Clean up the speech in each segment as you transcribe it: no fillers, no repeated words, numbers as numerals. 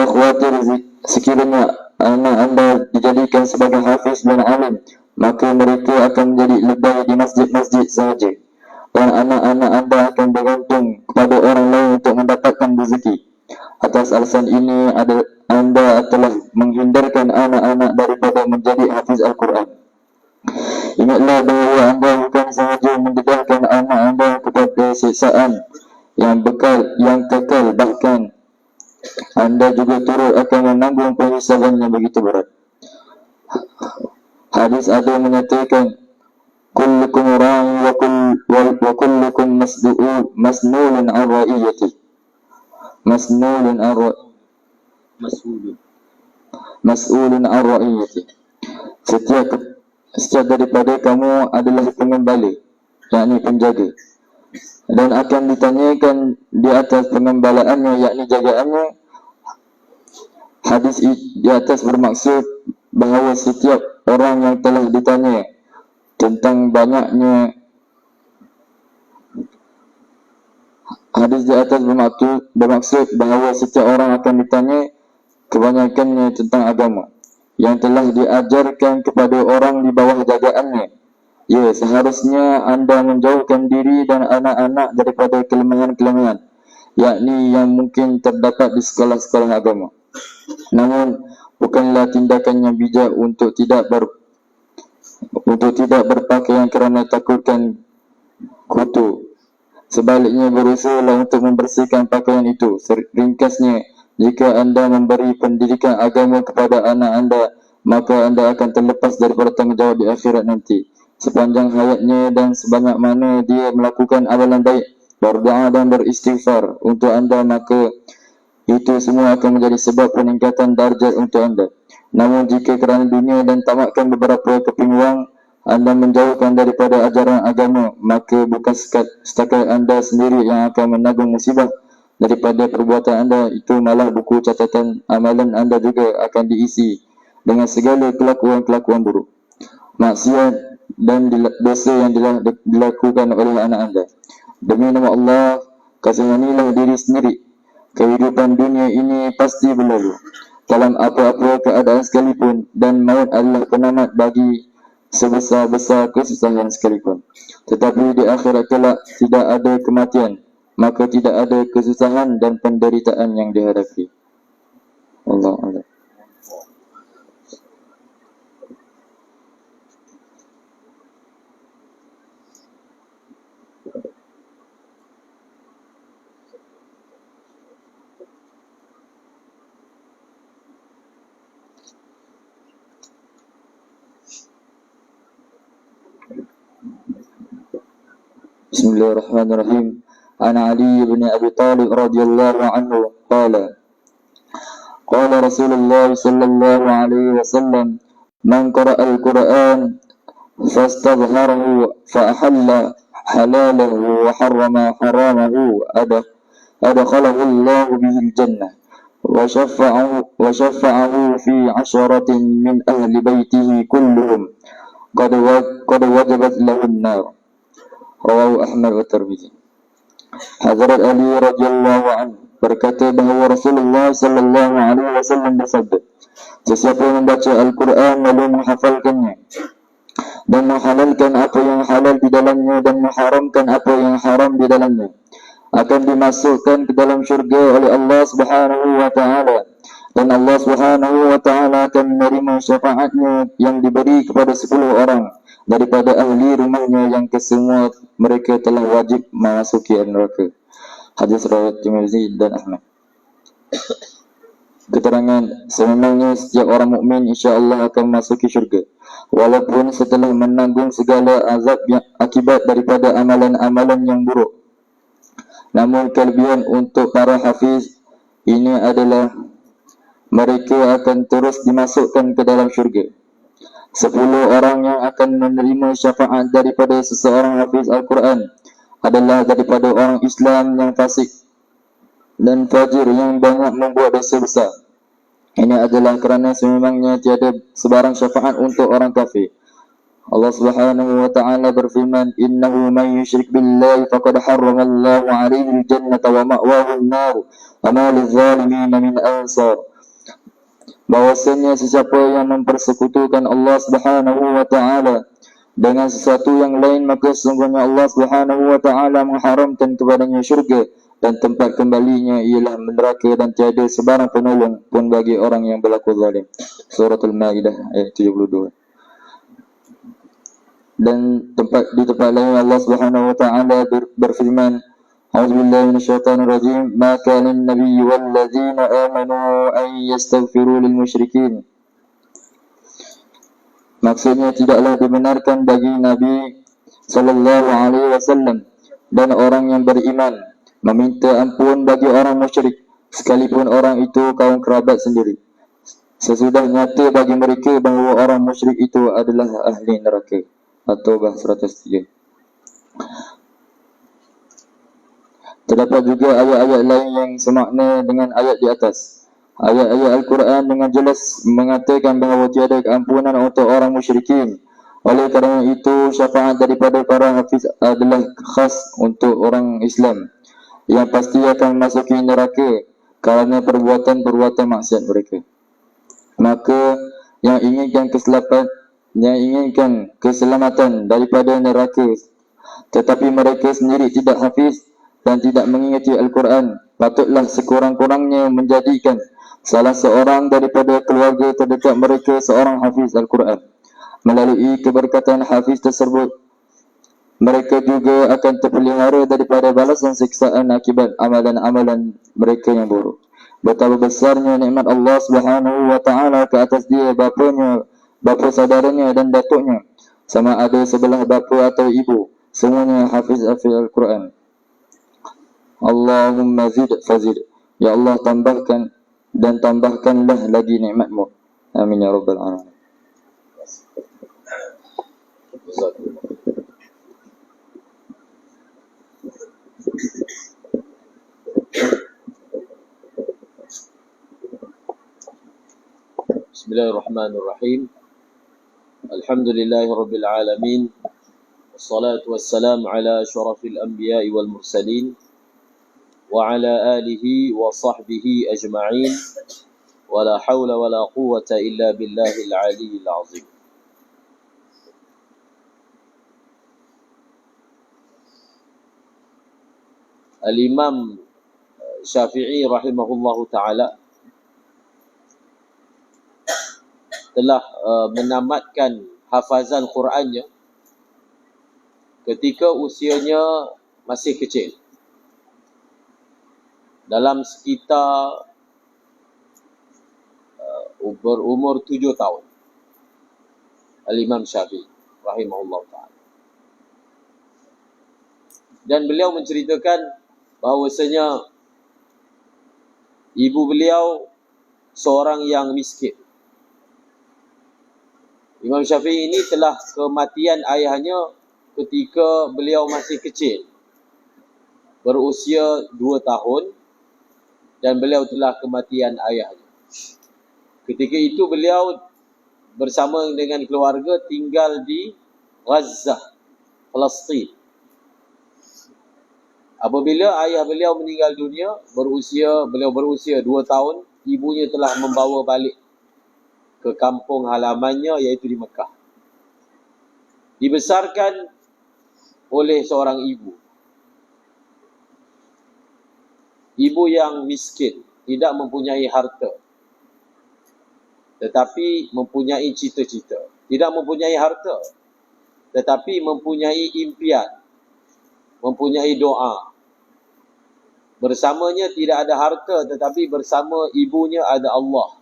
anda khawatir sekiranya anak anda dijadikan sebagai hafiz dan alim, maka mereka akan menjadi lebay di masjid-masjid sahaja, dan anak-anak anda akan bergantung kepada orang lain untuk mendapatkan rezeki. Atas alasan ini anda telah menghindarkan anak-anak daripada menjadi hafiz Al-Quran. Ingatlah bahawa anda bukan sahaja mendedahkan anak anda kepada siksaan yang kekal, bahkan anda juga turut akan menanggung penyesalan yang begitu berat. Hadis ada menyatakan, kullukum ra'i wa kullukum mas'ulun an ra'iyati. Mas'ulun an ra'iyati. Setiap daripada kamu adalah pengembala, yakni penjaga, dan akan ditanyakan di atas pengembalaannya, yakni jagaannya. Hadis di atas bermaksud bahawa setiap orang yang telah ditanya tentang banyaknya, hadis di atas bermaksud bahawa setiap orang akan ditanya kebanyakannya tentang agama yang telah diajarkan kepada orang di bawah jagaannya. Ya, seharusnya anda menjauhkan diri dan anak-anak daripada kelemahan-kelemahan, yakni yang mungkin terdapat di sekolah-sekolah agama. Namun, bukanlah tindakan yang bijak untuk tidak berpakaian kerana takutkan kutu. Sebaliknya, berusahalah untuk membersihkan pakaian itu. Ringkasnya, jika anda memberi pendidikan agama kepada anak anda, maka anda akan terlepas daripada tanggungjawab di akhirat nanti. Sepanjang hayatnya dan sebanyak mana dia melakukan amalan baik, berdoa dan beristighfar untuk anda, maka itu semua akan menjadi sebab peningkatan darjat untuk anda. Namun jika kerana dunia dan tamatkan beberapa keping wang, anda menjauhkan daripada ajaran agama, maka bukan setakat anda sendiri yang akan menanggung musibah daripada perbuatan anda itu, malah buku catatan amalan anda juga akan diisi dengan segala kelakuan-kelakuan buruk, maksiat dan dosa yang dilakukan oleh anak anda. Demi nama Allah, kasihanilah diri sendiri. Kehidupan dunia ini pasti berlalu, dalam apa-apa keadaan sekalipun, dan maut adalah penamat bagi sebesar-besar kesusahan sekalipun. Tetapi di akhirat kelak tidak ada kematian, maka tidak ada kesusahan dan penderitaan yang dihadapi. Allah Allah. Bismillahirrahmanirrahim. An Ali bin Abi Talib radhiyallahu anhu qala Rasulullah sallallahu alaihi wasallam, man qara'a al-Qur'an fastadhharahu fa ahalla halalahu wa harrama haramahu adkhalahu Allah bihi al-jannah wa shafa'ahu fi 'asharatin min ahli baitihi kulluhum qad wajabat lahu an-nar. Rawahu Ahmad wa Tirmidzi. Hazrat Ali radhiyallahu anhu berkata bahawa Rasulullah sallallahu alaihi wasallam bersabda, sesiapa yang membaca Al-Quran lalu menghafalkannya dan menghalalkan apa yang halal di dalamnya dan mengharamkan apa yang haram di dalamnya, akan dimasukkan ke dalam syurga oleh Allah Subhanahu wa taala, dan Allah Subhanahu wa taala akan menerima syafaatnya yang diberi kepada 10 orang daripada ahli rumahnya yang kesemua mereka telah wajib memasuki neraka. Hadis riwayat Tirmizi dan Ahmad. Keterangan, sememangnya setiap orang mukmin insya-Allah akan memasuki syurga, walaupun setelah menanggung segala azab yang akibat daripada amalan-amalan yang buruk. Namun kelebihan untuk para hafiz ini adalah mereka akan terus dimasukkan ke dalam syurga. 10 orang yang akan menerima syafaat daripada seseorang hafiz Al-Quran adalah daripada orang Islam yang fasik dan fajir yang banyak membuat dosa besar. Ini adalah kerana sememangnya tiada sebarang syafaat untuk orang kafir. Allah Subhanahu wa taala berfirman, innahu man yusyrik billahi faqad harramallahu 'alaihi al-jannata wa ma'wahu an-nar wa ma lidh-dhalimin min ansar. bahwasanya sesiapa yang mempersekutukan Allah Subhanahu wa taala dengan sesuatu yang lain, maka sesungguhnya Allah Subhanahu wa taala mengharamkan kepadanya syurga dan tempat kembalinya ialah neraka dan tiada sebarang penolong pun bagi orang yang berlaku zalim. Suratul Maidah ayat 72. Dan di tempat lain Allah Subhanahu wa taala berfirman, A'udzubillahi minasyaitonir rajim, ma kana an-nabiyyu wal ladzina amanu an yastaghfiru lil musyrikin. Maksudnya tidaklah dibenarkan bagi Nabi sallallahu alaihi wasallam dan orang yang beriman meminta ampun bagi orang musyrik, sekalipun orang itu kaum kerabat sendiri. Sesudah nyata bagi mereka bahawa orang musyrik itu adalah ahli neraka. At-Taubah 103. Terdapat juga ayat-ayat lain yang semakna dengan ayat di atas. Ayat-ayat Al-Quran dengan jelas mengatakan bahawa tiada keampunan untuk orang musyrikin. Oleh kerana itu, syafaat daripada para hafiz adalah khas untuk orang Islam yang pasti akan masuki neraka kerana perbuatan-perbuatan maksiat mereka. Maka yang inginkan keselamatan daripada neraka, tetapi mereka sendiri tidak hafiz dan tidak mengingati Al-Quran, patutlah sekurang-kurangnya menjadikan salah seorang daripada keluarga terdekat mereka seorang hafiz Al-Quran. Melalui keberkatan hafiz tersebut, mereka juga akan terpelihara daripada balasan siksaan akibat amalan-amalan mereka yang buruk. Betapa besarnya nikmat Allah Subhanahu wa taala ke atas dia, bapa saudaranya dan datuknya, sama ada sebelah bapa atau ibu, semuanya hafiz Al-Quran. Allahumma zid fazid. Ya Allah, tambahkan dan tambahkanlah lagi nikmat-Mu. Amin ya rabbal alamin. Bismillahirrahmanirrahim. Alhamdulillahi rabbil alamin. Wassalatu wassalamu ala asyrafil anbiya'i wal mursalin wa ala alihi wa sahbihi ajma'in. Wa la hawla wa la quwwata illa billahil aliyyil azim. Al-Imam Syafi'i rahimahullahu ta'ala telah menamatkan hafazan Qurannya ketika usianya masih kecil, dalam sekitar berumur 7 tahun. Al-Imam Syafi'i rahimahullah ta'ala. Dan beliau menceritakan bahawasanya ibu beliau seorang yang miskin. Imam Syafi'i ini telah kematian ayahnya ketika beliau masih kecil, berusia 2 tahun, dan beliau telah kematian ayahnya. Ketika itu beliau bersama dengan keluarga tinggal di Gaza, Palestin. Apabila ayah beliau meninggal dunia, beliau berusia 2 tahun, ibunya telah membawa balik ke kampung halamannya, iaitu di Mekah. Dibesarkan oleh seorang ibu. Ibu yang miskin, tidak mempunyai harta, tetapi mempunyai cita-cita. Tidak mempunyai harta, tetapi mempunyai impian, mempunyai doa. Bersamanya tidak ada harta, tetapi bersama ibunya ada Allah,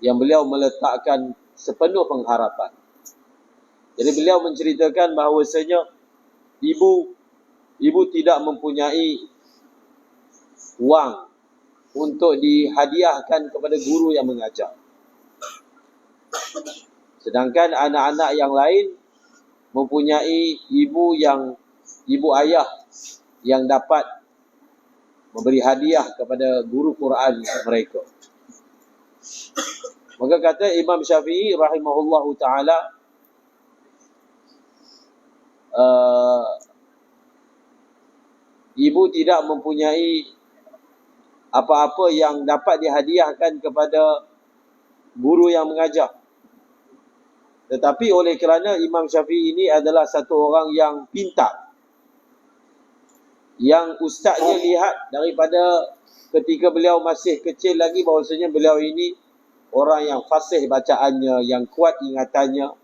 yang beliau meletakkan sepenuh pengharapan. Jadi beliau menceritakan bahawasanya ibu tidak mempunyai wang untuk dihadiahkan kepada guru yang mengajar. Sedangkan anak-anak yang lain mempunyai ibu ayah yang dapat memberi hadiah kepada guru Quran mereka. Maka kata Imam Syafi'i rahimahullahu ta'ala, ibu tidak mempunyai apa-apa yang dapat dihadiahkan kepada guru yang mengajar. Tetapi oleh kerana Imam Syafi'i ini adalah satu orang yang pintar, yang ustaznya lihat daripada ketika beliau masih kecil lagi bahawasanya beliau ini orang yang fasih bacaannya, yang kuat ingatannya.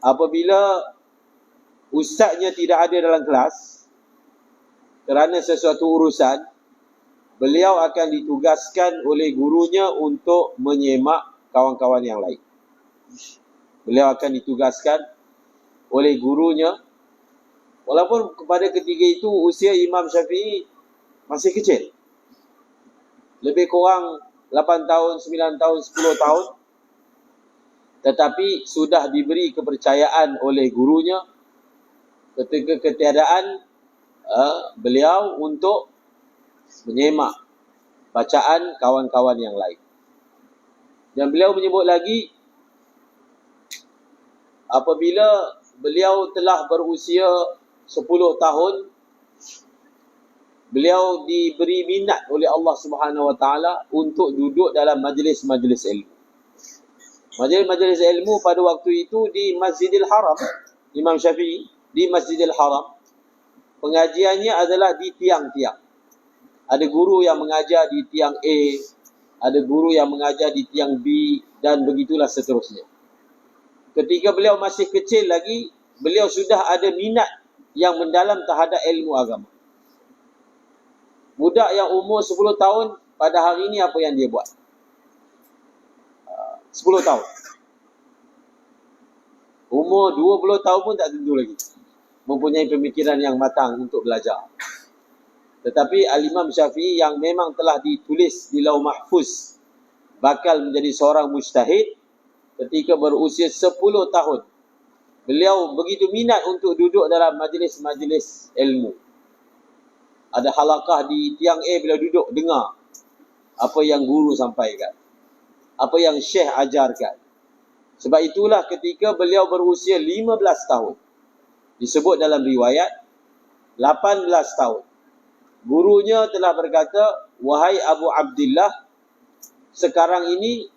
Apabila ustaznya tidak ada dalam kelas kerana sesuatu urusan, beliau akan ditugaskan oleh gurunya untuk menyemak kawan-kawan yang lain. Beliau akan ditugaskan oleh gurunya, walaupun pada ketika itu usia Imam Syafi'i masih kecil, lebih kurang 8 tahun, 9 tahun, 10 tahun, tetapi sudah diberi kepercayaan oleh gurunya ketika ketiadaan beliau untuk menyemak bacaan kawan-kawan yang lain. Dan beliau menyebut lagi, apabila beliau telah berusia 10 tahun, beliau diberi minat oleh Allah Subhanahu Wa Taala untuk duduk dalam majlis-majlis ilmu. Majlis-majlis ilmu pada waktu itu di Masjidil Haram, Imam Syafi'i di Masjidil Haram. Pengajiannya adalah di tiang-tiang. Ada guru yang mengajar di tiang A, ada guru yang mengajar di tiang B, dan begitulah seterusnya. Ketika beliau masih kecil lagi, beliau sudah ada minat yang mendalam terhadap ilmu agama. Budak yang umur 10 tahun, pada hari ini apa yang dia buat? 10 tahun. Umur 20 tahun pun tak tentu lagi mempunyai pemikiran yang matang untuk belajar. Tetapi Al-Imam Syafi'i yang memang telah ditulis di Lauh Mahfuz bakal menjadi seorang mujtahid, ketika berusia 10 tahun, beliau begitu minat untuk duduk dalam majlis-majlis ilmu. Ada halaqah di tiang A, beliau duduk dengar apa yang guru sampaikan, apa yang syekh ajarkan. Sebab itulah ketika beliau berusia 15 tahun, disebut dalam riwayat 18 tahun, gurunya telah berkata, "Wahai Abu Abdillah, sekarang ini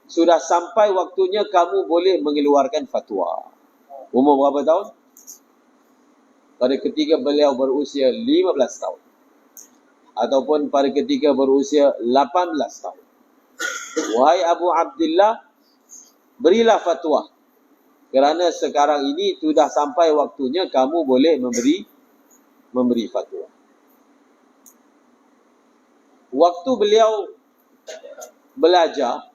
sudah sampai waktunya kamu boleh mengeluarkan fatwa." Umur berapa tahun? Pada ketika beliau berusia 15 tahun. Ataupun pada ketika berusia 18 tahun. "Wahai Abu Abdillah, berilah fatwa. Kerana sekarang ini sudah sampai waktunya kamu boleh memberi fatwa." Waktu beliau belajar,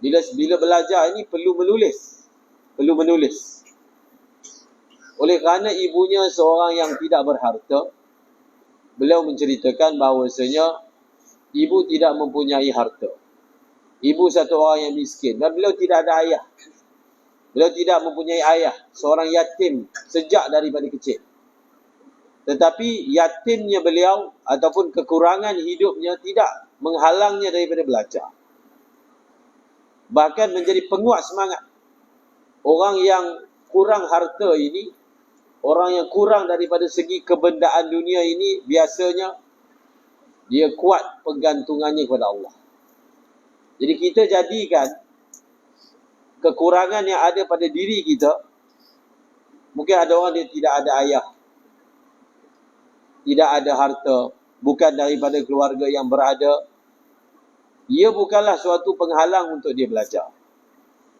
bila belajar ini perlu menulis. Oleh kerana ibunya seorang yang tidak berharta, beliau menceritakan bahawasanya ibu tidak mempunyai harta. Ibu satu orang yang miskin dan beliau tidak ada ayah. Beliau tidak mempunyai ayah, seorang yatim sejak daripada kecil. Tetapi yatimnya beliau ataupun kekurangan hidupnya tidak menghalangnya daripada belajar. Bahkan menjadi penguat semangat. Orang yang kurang harta ini, orang yang kurang daripada segi kebendaan dunia ini, biasanya dia kuat pergantungannya kepada Allah. Jadi kita jadikan kekurangan yang ada pada diri kita, mungkin ada orang dia tidak ada ayah, tidak ada harta, bukan daripada keluarga yang berada, ia bukanlah suatu penghalang untuk dia belajar.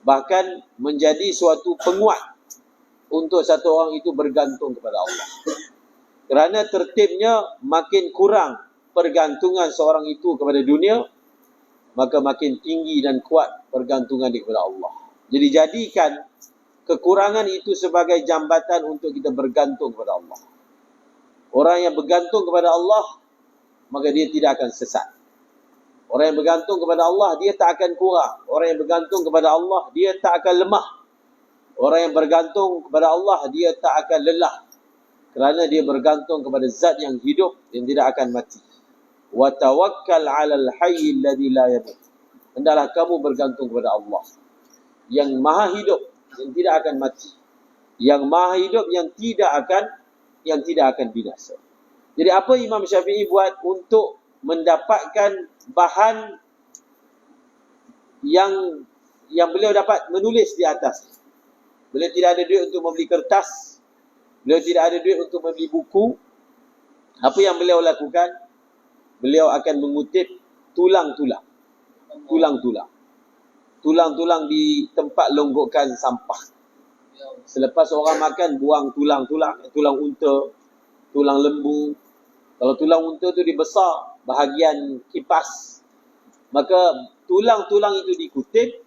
Bahkan menjadi suatu penguat untuk satu orang itu bergantung kepada Allah. Kerana tertibnya makin kurang pergantungan seorang itu kepada dunia, maka makin tinggi dan kuat pergantungan dia kepada Allah. Jadi jadikan kekurangan itu sebagai jambatan untuk kita bergantung kepada Allah. Orang yang bergantung kepada Allah, maka dia tidak akan sesat. Orang yang bergantung kepada Allah, dia tak akan kurang. Orang yang bergantung kepada Allah, dia tak akan lemah. Orang yang bergantung kepada Allah, dia tak akan lelah. Kerana dia bergantung kepada zat yang hidup, yang tidak akan mati. Wa tawakkal 'alal hayy alladhi la yamut. Hendaklah kamu bergantung kepada Allah yang maha hidup, yang tidak akan mati. Yang maha hidup, yang tidak akan binasa. Jadi apa Imam Syafi'i buat untuk mendapatkan bahan yang beliau dapat menulis di atas. Beliau tidak ada duit untuk membeli kertas, beliau tidak ada duit untuk membeli buku. Apa yang beliau lakukan? Beliau akan mengutip tulang-tulang di tempat longgokan sampah. Selepas orang makan, buang tulang-tulang, tulang unta, tulang lembu. Kalau tulang unta tu dibesar bahagian kipas, maka tulang-tulang itu dikutip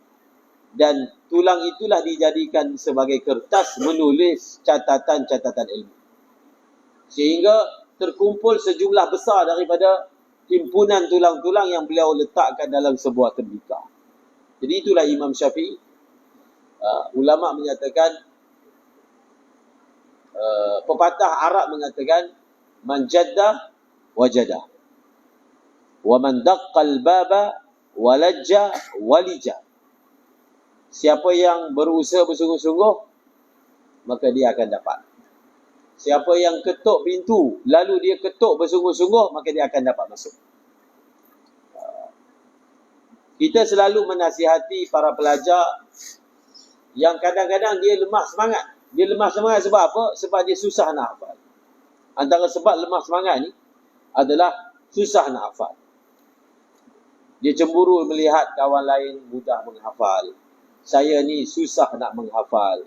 dan tulang itulah dijadikan sebagai kertas menulis catatan-catatan ilmu. Sehingga terkumpul sejumlah besar daripada himpunan tulang-tulang yang beliau letakkan dalam sebuah tembikar. Jadi itulah Imam Syafi'i. Ulama menyatakan, pepatah Arab mengatakan, man jaddah wajadah, wa man daqqal baba walajja walija. Siapa yang berusaha bersungguh-sungguh, maka dia akan dapat. Siapa yang ketuk pintu, lalu dia ketuk bersungguh-sungguh, maka dia akan dapat masuk. Kita selalu menasihati para pelajar yang kadang-kadang dia lemah semangat. Dia lemah semangat sebab apa? Sebab dia susah nak hafal. Antara sebab lemah semangat ni adalah susah nak hafal. Dia cemburu melihat kawan lain mudah menghafal. Saya ni susah nak menghafal.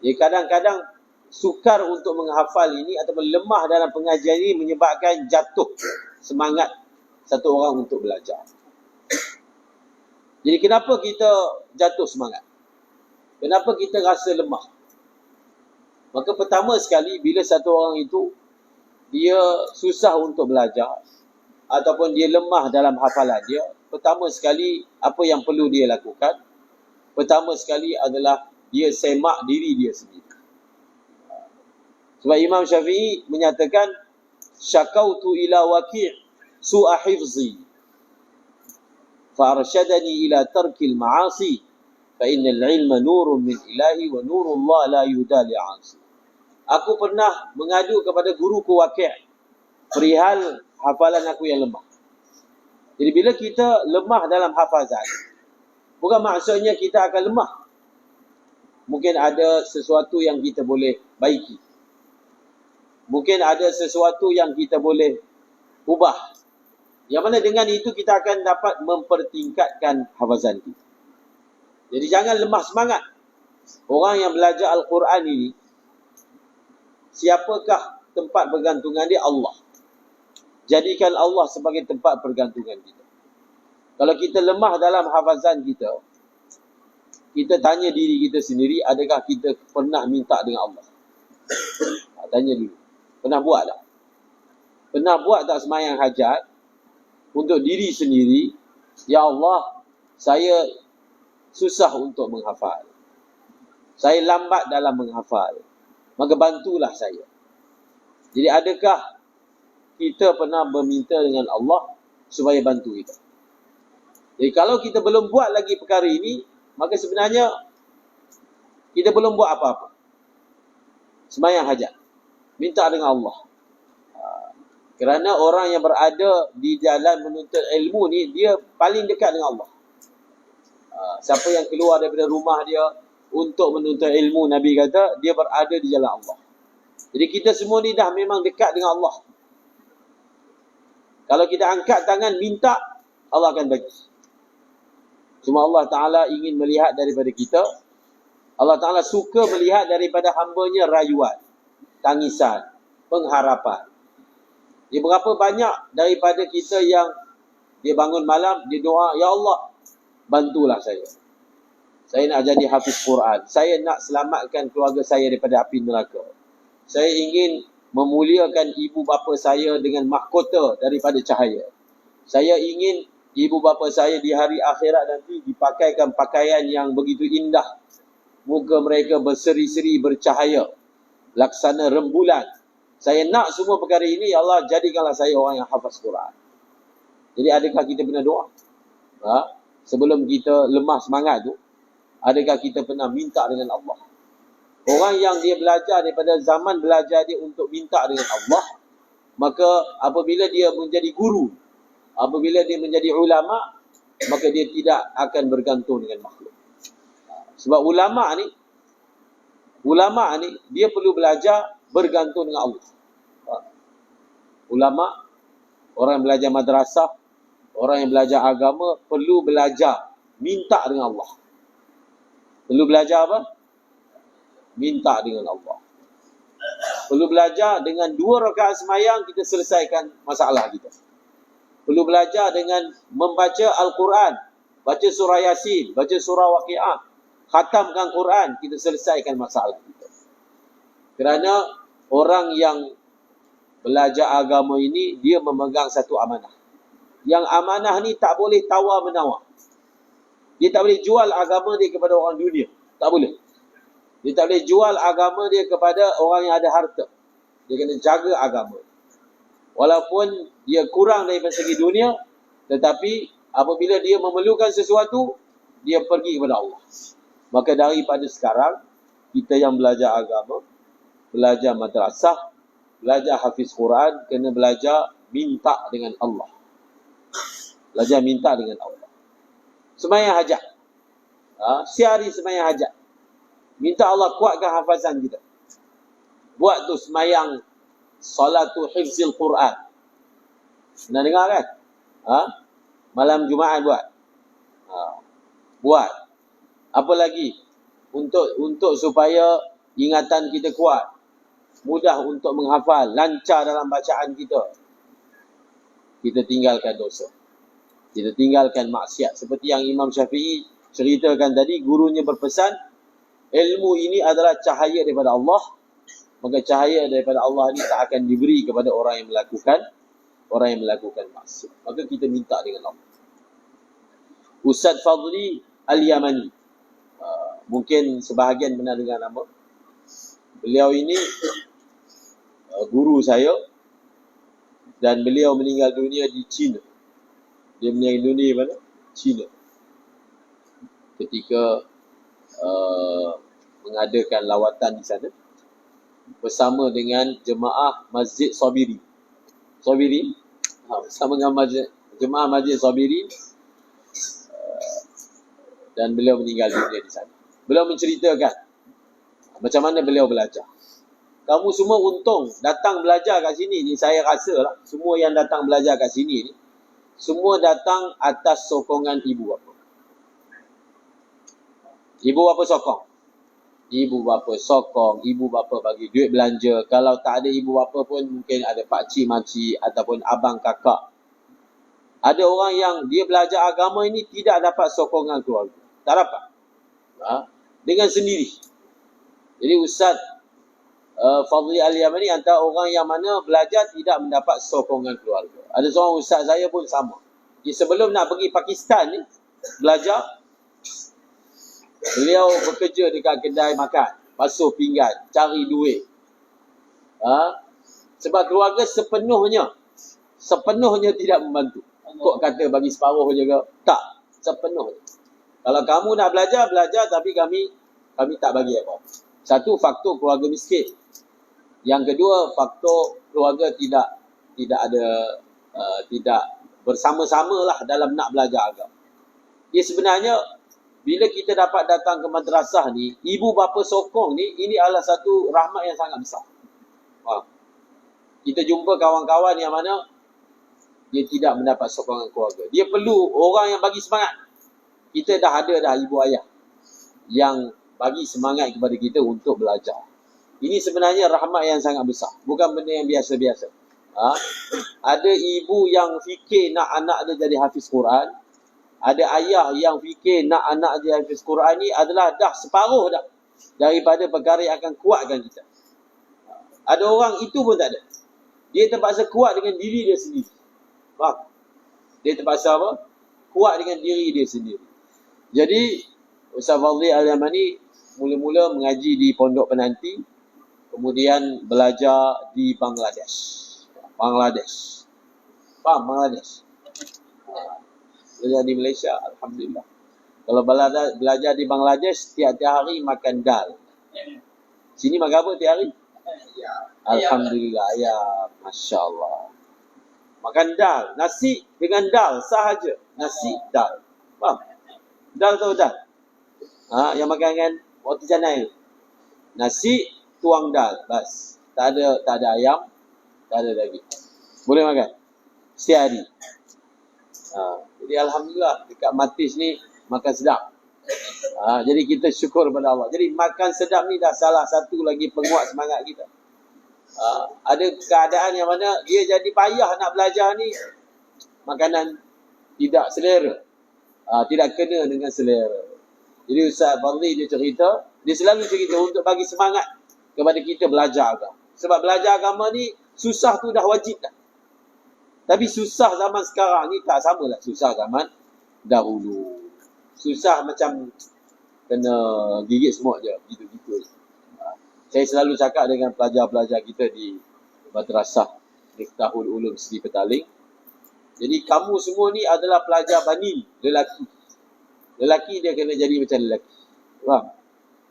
Dia kadang-kadang sukar untuk menghafal ini ataupun lemah dalam pengajian ini menyebabkan jatuh semangat satu orang untuk belajar. Jadi kenapa kita jatuh semangat? Kenapa kita rasa lemah? Maka pertama sekali, bila satu orang itu dia susah untuk belajar ataupun dia lemah dalam hafalan dia, pertama sekali apa yang perlu dia lakukan? Pertama sekali adalah dia semak diri dia sendiri. Sebab Imam Syafi'i menyatakan, syakautu ila waqi' su'a hifzi fa'arsyadani ila tarkil ma'asi fa innal ilma nurun min ilahi wa nurullah la yuhda li'asi. Aku pernah mengadu kepada guruku Waqi' perihal hafalan aku yang lemah. Jadi bila kita lemah dalam hafazan, bukan maksudnya kita akan lemah. Mungkin ada sesuatu yang kita boleh baiki. Mungkin ada sesuatu yang kita boleh ubah. Yang mana dengan itu kita akan dapat mempertingkatkan hafazan kita. Jadi jangan lemah semangat. Orang yang belajar Al-Quran ini, siapakah tempat pergantungan dia? Allah. Jadikan Allah sebagai tempat pergantungan kita. Kalau kita lemah dalam hafazan kita, kita tanya diri kita sendiri, adakah kita pernah minta dengan Allah? Tanya dulu. Pernah buat tak? Pernah buat tak sembahyang hajat untuk diri sendiri? Ya Allah, saya susah untuk menghafal. Saya lambat dalam menghafal. Maka bantulah saya. Jadi adakah kita pernah meminta dengan Allah supaya bantu kita? Jadi kalau kita belum buat lagi perkara ini, maka sebenarnya kita belum buat apa-apa. Sembahyang hajat. Minta dengan Allah. Kerana orang yang berada di jalan menuntut ilmu ni, dia paling dekat dengan Allah. Siapa yang keluar daripada rumah dia untuk menuntut ilmu, Nabi kata, dia berada di jalan Allah. Jadi kita semua ni dah memang dekat dengan Allah. Kalau kita angkat tangan minta, Allah akan bagi. Cuma Allah Ta'ala ingin melihat daripada kita. Allah Ta'ala suka melihat daripada hamba-Nya rayuan, tangisan, pengharapan. Jadi berapa banyak daripada kita yang dia bangun malam, dia doa, Ya Allah, bantulah saya. Saya nak jadi hafiz Quran. Saya nak selamatkan keluarga saya daripada api neraka. Saya ingin memuliakan ibu bapa saya dengan mahkota daripada cahaya. Saya ingin ibu bapa saya di hari akhirat nanti dipakaikan pakaian yang begitu indah. Muka mereka berseri-seri bercahaya, laksana rembulan. Saya nak semua perkara ini, ya Allah, jadikanlah saya orang yang hafaz Quran. Jadi adakah kita pernah doa? Sebelum kita lemah semangat tu, adakah kita pernah minta dengan Allah? Orang yang dia belajar daripada zaman belajar dia untuk minta dengan Allah, maka apabila dia menjadi guru, apabila dia menjadi ulama, maka dia tidak akan bergantung dengan makhluk. Sebab ulama ni dia perlu belajar bergantung dengan Allah. Ulama, orang yang belajar madrasah, orang yang belajar agama perlu belajar minta dengan Allah. Perlu belajar apa? Minta dengan Allah. Perlu belajar dengan 2 rakaat semayang kita selesaikan masalah kita. Perlu belajar dengan membaca Al-Quran, baca surah Yasin, baca surah Waqi'ah, khatamkan Quran, kita selesaikan masalah kita. Kerana orang yang belajar agama ini, dia memegang satu amanah. Yang amanah ni tak boleh tawar-menawar. Dia tak boleh jual agama dia kepada orang dunia. Tak boleh. Dia tak boleh jual agama dia kepada orang yang ada harta. Dia kena jaga agama. Walaupun dia kurang daripada segi dunia, tetapi apabila dia memerlukan sesuatu, dia pergi kepada Allah. Maka daripada sekarang, kita yang belajar agama, belajar madrasah, belajar hafiz Quran, kena belajar minta dengan Allah. Belajar minta dengan Allah. Sembahyang hajat. Sehari sembahyang hajat. Minta Allah kuatkan hafazan kita. Buat tu sembahyang salatu hifzil Quran. Pernah dengar kan? Malam Jumaat buat. Buat. Apa lagi? Untuk supaya ingatan kita kuat. Mudah untuk menghafal. Lancar dalam bacaan kita. Kita tinggalkan dosa. Kita tinggalkan maksiat. Seperti yang Imam Syafi'i ceritakan tadi, gurunya berpesan, ilmu ini adalah cahaya daripada Allah. Maka cahaya daripada Allah ini tak akan diberi kepada orang yang melakukan maksiat. Maka kita minta dengan Allah. Ustaz Fadli Al-Yamani. Mungkin sebahagian pernah dengar nama. Beliau ini guru saya. Dan beliau meninggal dunia di China. Dia meninggal dunia mana? China. Ketika mengadakan lawatan di sana bersama dengan jemaah Masjid Sabiri. Bersama dengan jemaah Masjid Sabiri, dan beliau meninggal dunia di sana. Beliau menceritakan macam mana beliau belajar. Kamu semua untung datang belajar kat sini ni, saya rasa lah semua yang datang belajar kat sini ni semua datang atas sokongan ibu bapa. Ibu bapa sokong. Ibu bapa sokong, ibu bapa bagi duit belanja. Kalau tak ada ibu bapa pun mungkin ada pakcik makcik ataupun abang kakak. Ada orang yang dia belajar agama ini tidak dapat sokongan keluarga. Tak dapat. Dengan sendiri. Jadi Ustaz Fadli Al-Yamani antara orang yang mana belajar tidak mendapat sokongan keluarga. Ada seorang ustaz saya pun sama. Sebelum nak pergi Pakistan ni belajar, beliau bekerja dekat kedai makan, basuh pinggan, cari duit. Sebab keluarga sepenuhnya tidak membantu. Kok kata bagi separuh je ke? Tak, sepenuhnya. Kalau kamu nak belajar tapi kami tak bagi apa. Satu, faktor keluarga miskin. Yang kedua, faktor keluarga tidak bersama-sama lah dalam nak belajar agama. Sebenarnya bila kita dapat datang ke madrasah ni, ibu bapa sokong ni, ini adalah satu rahmat yang sangat besar. Kita jumpa kawan-kawan yang mana dia tidak mendapat sokongan keluarga. Dia perlu orang yang bagi semangat. Kita dah ada ibu ayah yang bagi semangat kepada kita untuk belajar. Ini sebenarnya rahmat yang sangat besar. Bukan benda yang biasa-biasa. Ada ibu yang fikir nak anak dia jadi hafiz Quran. Ada ayah yang fikir nak anak dia hafiz Quran ni adalah dah separuh dah daripada perkara yang akan kuatkan kita. Ada orang itu pun tak ada. Dia terpaksa kuat dengan diri dia sendiri. Dia terpaksa apa? Kuat dengan diri dia sendiri. Jadi Ustaz Fadli Al-Yamani mula-mula mengaji di Pondok Penanti, kemudian belajar di Bangladesh. Faham Bangladesh? Belajar di Malaysia, alhamdulillah. Kalau belajar di Bangladesh, tiap-tiap hari makan dal. Sini makan apa tiap hari? Alhamdulillah, ayam. Masya Allah. Makan dal, nasi dengan dal sahaja. Nasi, dal. Faham? Dal atau dal? Yang makan dengan roti canai tu. Nasi, tuang dal. Bas. Tak ada ayam, tak ada daging. Boleh makan? Setiap hari. Jadi Alhamdulillah, dekat Matis ni makan sedap. Jadi kita syukur pada Allah. Jadi makan sedap ni dah salah satu lagi penguat semangat kita. Ada keadaan yang mana dia jadi payah nak belajar ni, makanan tidak selera. Tidak kena dengan selera. Jadi Ustaz Fadli dia selalu cerita untuk bagi semangat kepada kita belajar agama. Sebab belajar agama ni susah tu dah wajib dah. Tapi susah zaman sekarang ni tak sama lah susah zaman dahulu. Susah macam kena gigit semut je, gitu-gitu. Saya selalu cakap dengan pelajar-pelajar kita di Madrasah Miftahul Ulum Seri Petaling. Jadi kamu semua ni adalah pelajar banin, lelaki. Lelaki dia kena jadi macam lelaki. Faham?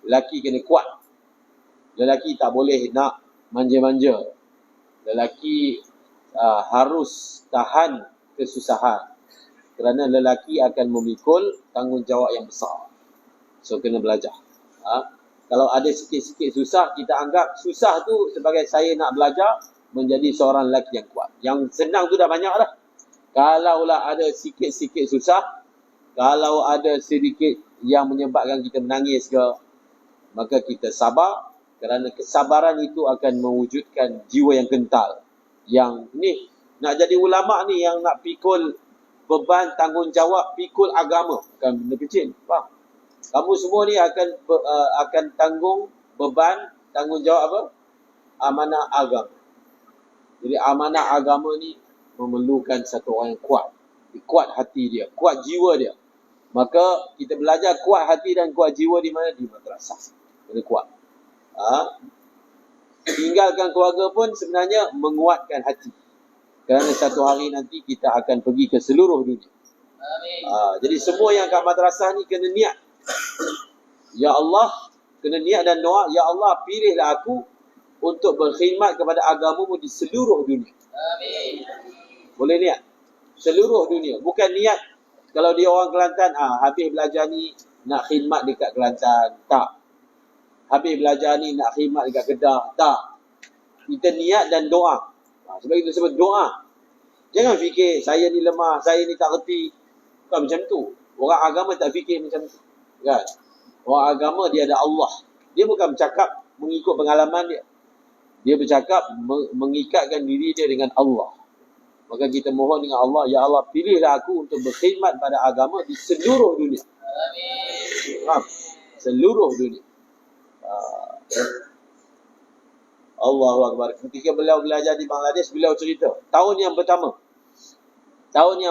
Lelaki kena kuat. Lelaki tak boleh nak manja-manja. Lelaki harus tahan kesusahan. Kerana lelaki akan memikul tanggungjawab yang besar. So kena belajar. Kalau ada sikit-sikit susah, kita anggap susah tu sebagai saya nak belajar menjadi seorang lelaki yang kuat. Yang senang tu dah banyak dah. Kalaulah ada sikit-sikit susah, kalau ada sedikit yang menyebabkan kita menangis ke, maka kita sabar. Kerana kesabaran itu akan mewujudkan jiwa yang kental. Yang ni, nak jadi ulama' ni yang nak pikul beban tanggungjawab, pikul agama. Bukan benda kecil. Faham? Kamu semua ni akan tanggung beban tanggungjawab apa? Amanah agama. Jadi amanah agama ni memerlukan satu orang yang kuat. Kuat hati dia, kuat jiwa dia. Maka kita belajar kuat hati dan kuat jiwa di mana? Di madrasah. Kena kuat. Tinggalkan keluarga pun sebenarnya menguatkan hati. Kerana satu hari nanti kita akan pergi ke seluruh dunia. Jadi semua yang kat madrasah ni kena niat. Ya Allah, kena niat dan doa. Ya Allah, pilihlah aku untuk berkhidmat kepada agamamu di seluruh dunia. Amin. Boleh niat? Seluruh dunia. Bukan niat kalau dia orang Kelantan, habis belajar ni nak khidmat dekat Kelantan. Tak. Habis belajar ni nak khidmat dekat Kedah. Tak. Kita niat dan doa. Sebab itu sebut doa. Jangan fikir saya ni lemah, saya ni tak reti. Bukan macam tu. Orang agama tak fikir macam tu. Kan? Orang agama dia ada Allah. Dia bukan bercakap mengikut pengalaman dia. Dia bercakap mengikatkan diri dia dengan Allah. Maka kita mohon dengan Allah, ya Allah, pilihlah aku untuk berkhidmat pada agama di seluruh dunia. Amin. Seluruh dunia. Allahu Akbar. Ketika beliau belajar di Bangladesh, beliau cerita tahun yang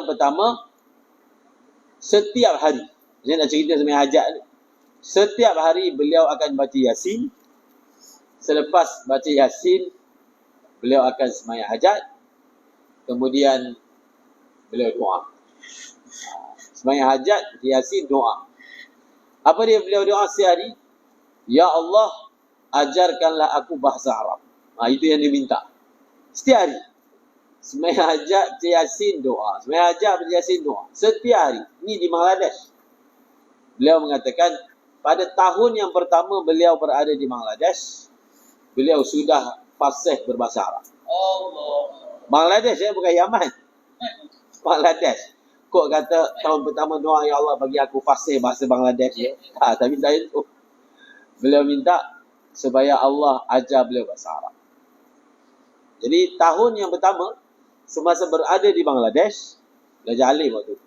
pertama setiap hari, saya nak cerita sembahyang hajat ni, setiap hari beliau akan baca Yasin. Selepas baca Yasin, beliau akan sembahyang hajat. Kemudian beliau doa. Sembahyang hajat, Yasin, doa. Apa dia beliau doa setiap hari? Ya Allah, ajarkanlah aku bahasa Arab. Itu yang dia minta. Setiap hari. Sembahyang hajat, baca Yasin, doa. Sembahyang hajat, baca Yasin, doa. Setiap hari. Ini di Bangladesh. Beliau mengatakan, pada tahun yang pertama beliau berada di Bangladesh, beliau sudah fasih berbahasa Arab. Bangladesh bukan Yaman. Bangladesh. Kok kata tahun pertama doa, ya Allah bagi aku fasih bahasa Bangladesh ya. Tapi saya tu. Beliau minta supaya Allah ajar beliau bahasa Arab. Jadi tahun yang pertama, semasa berada di Bangladesh, belajar alim waktu itu,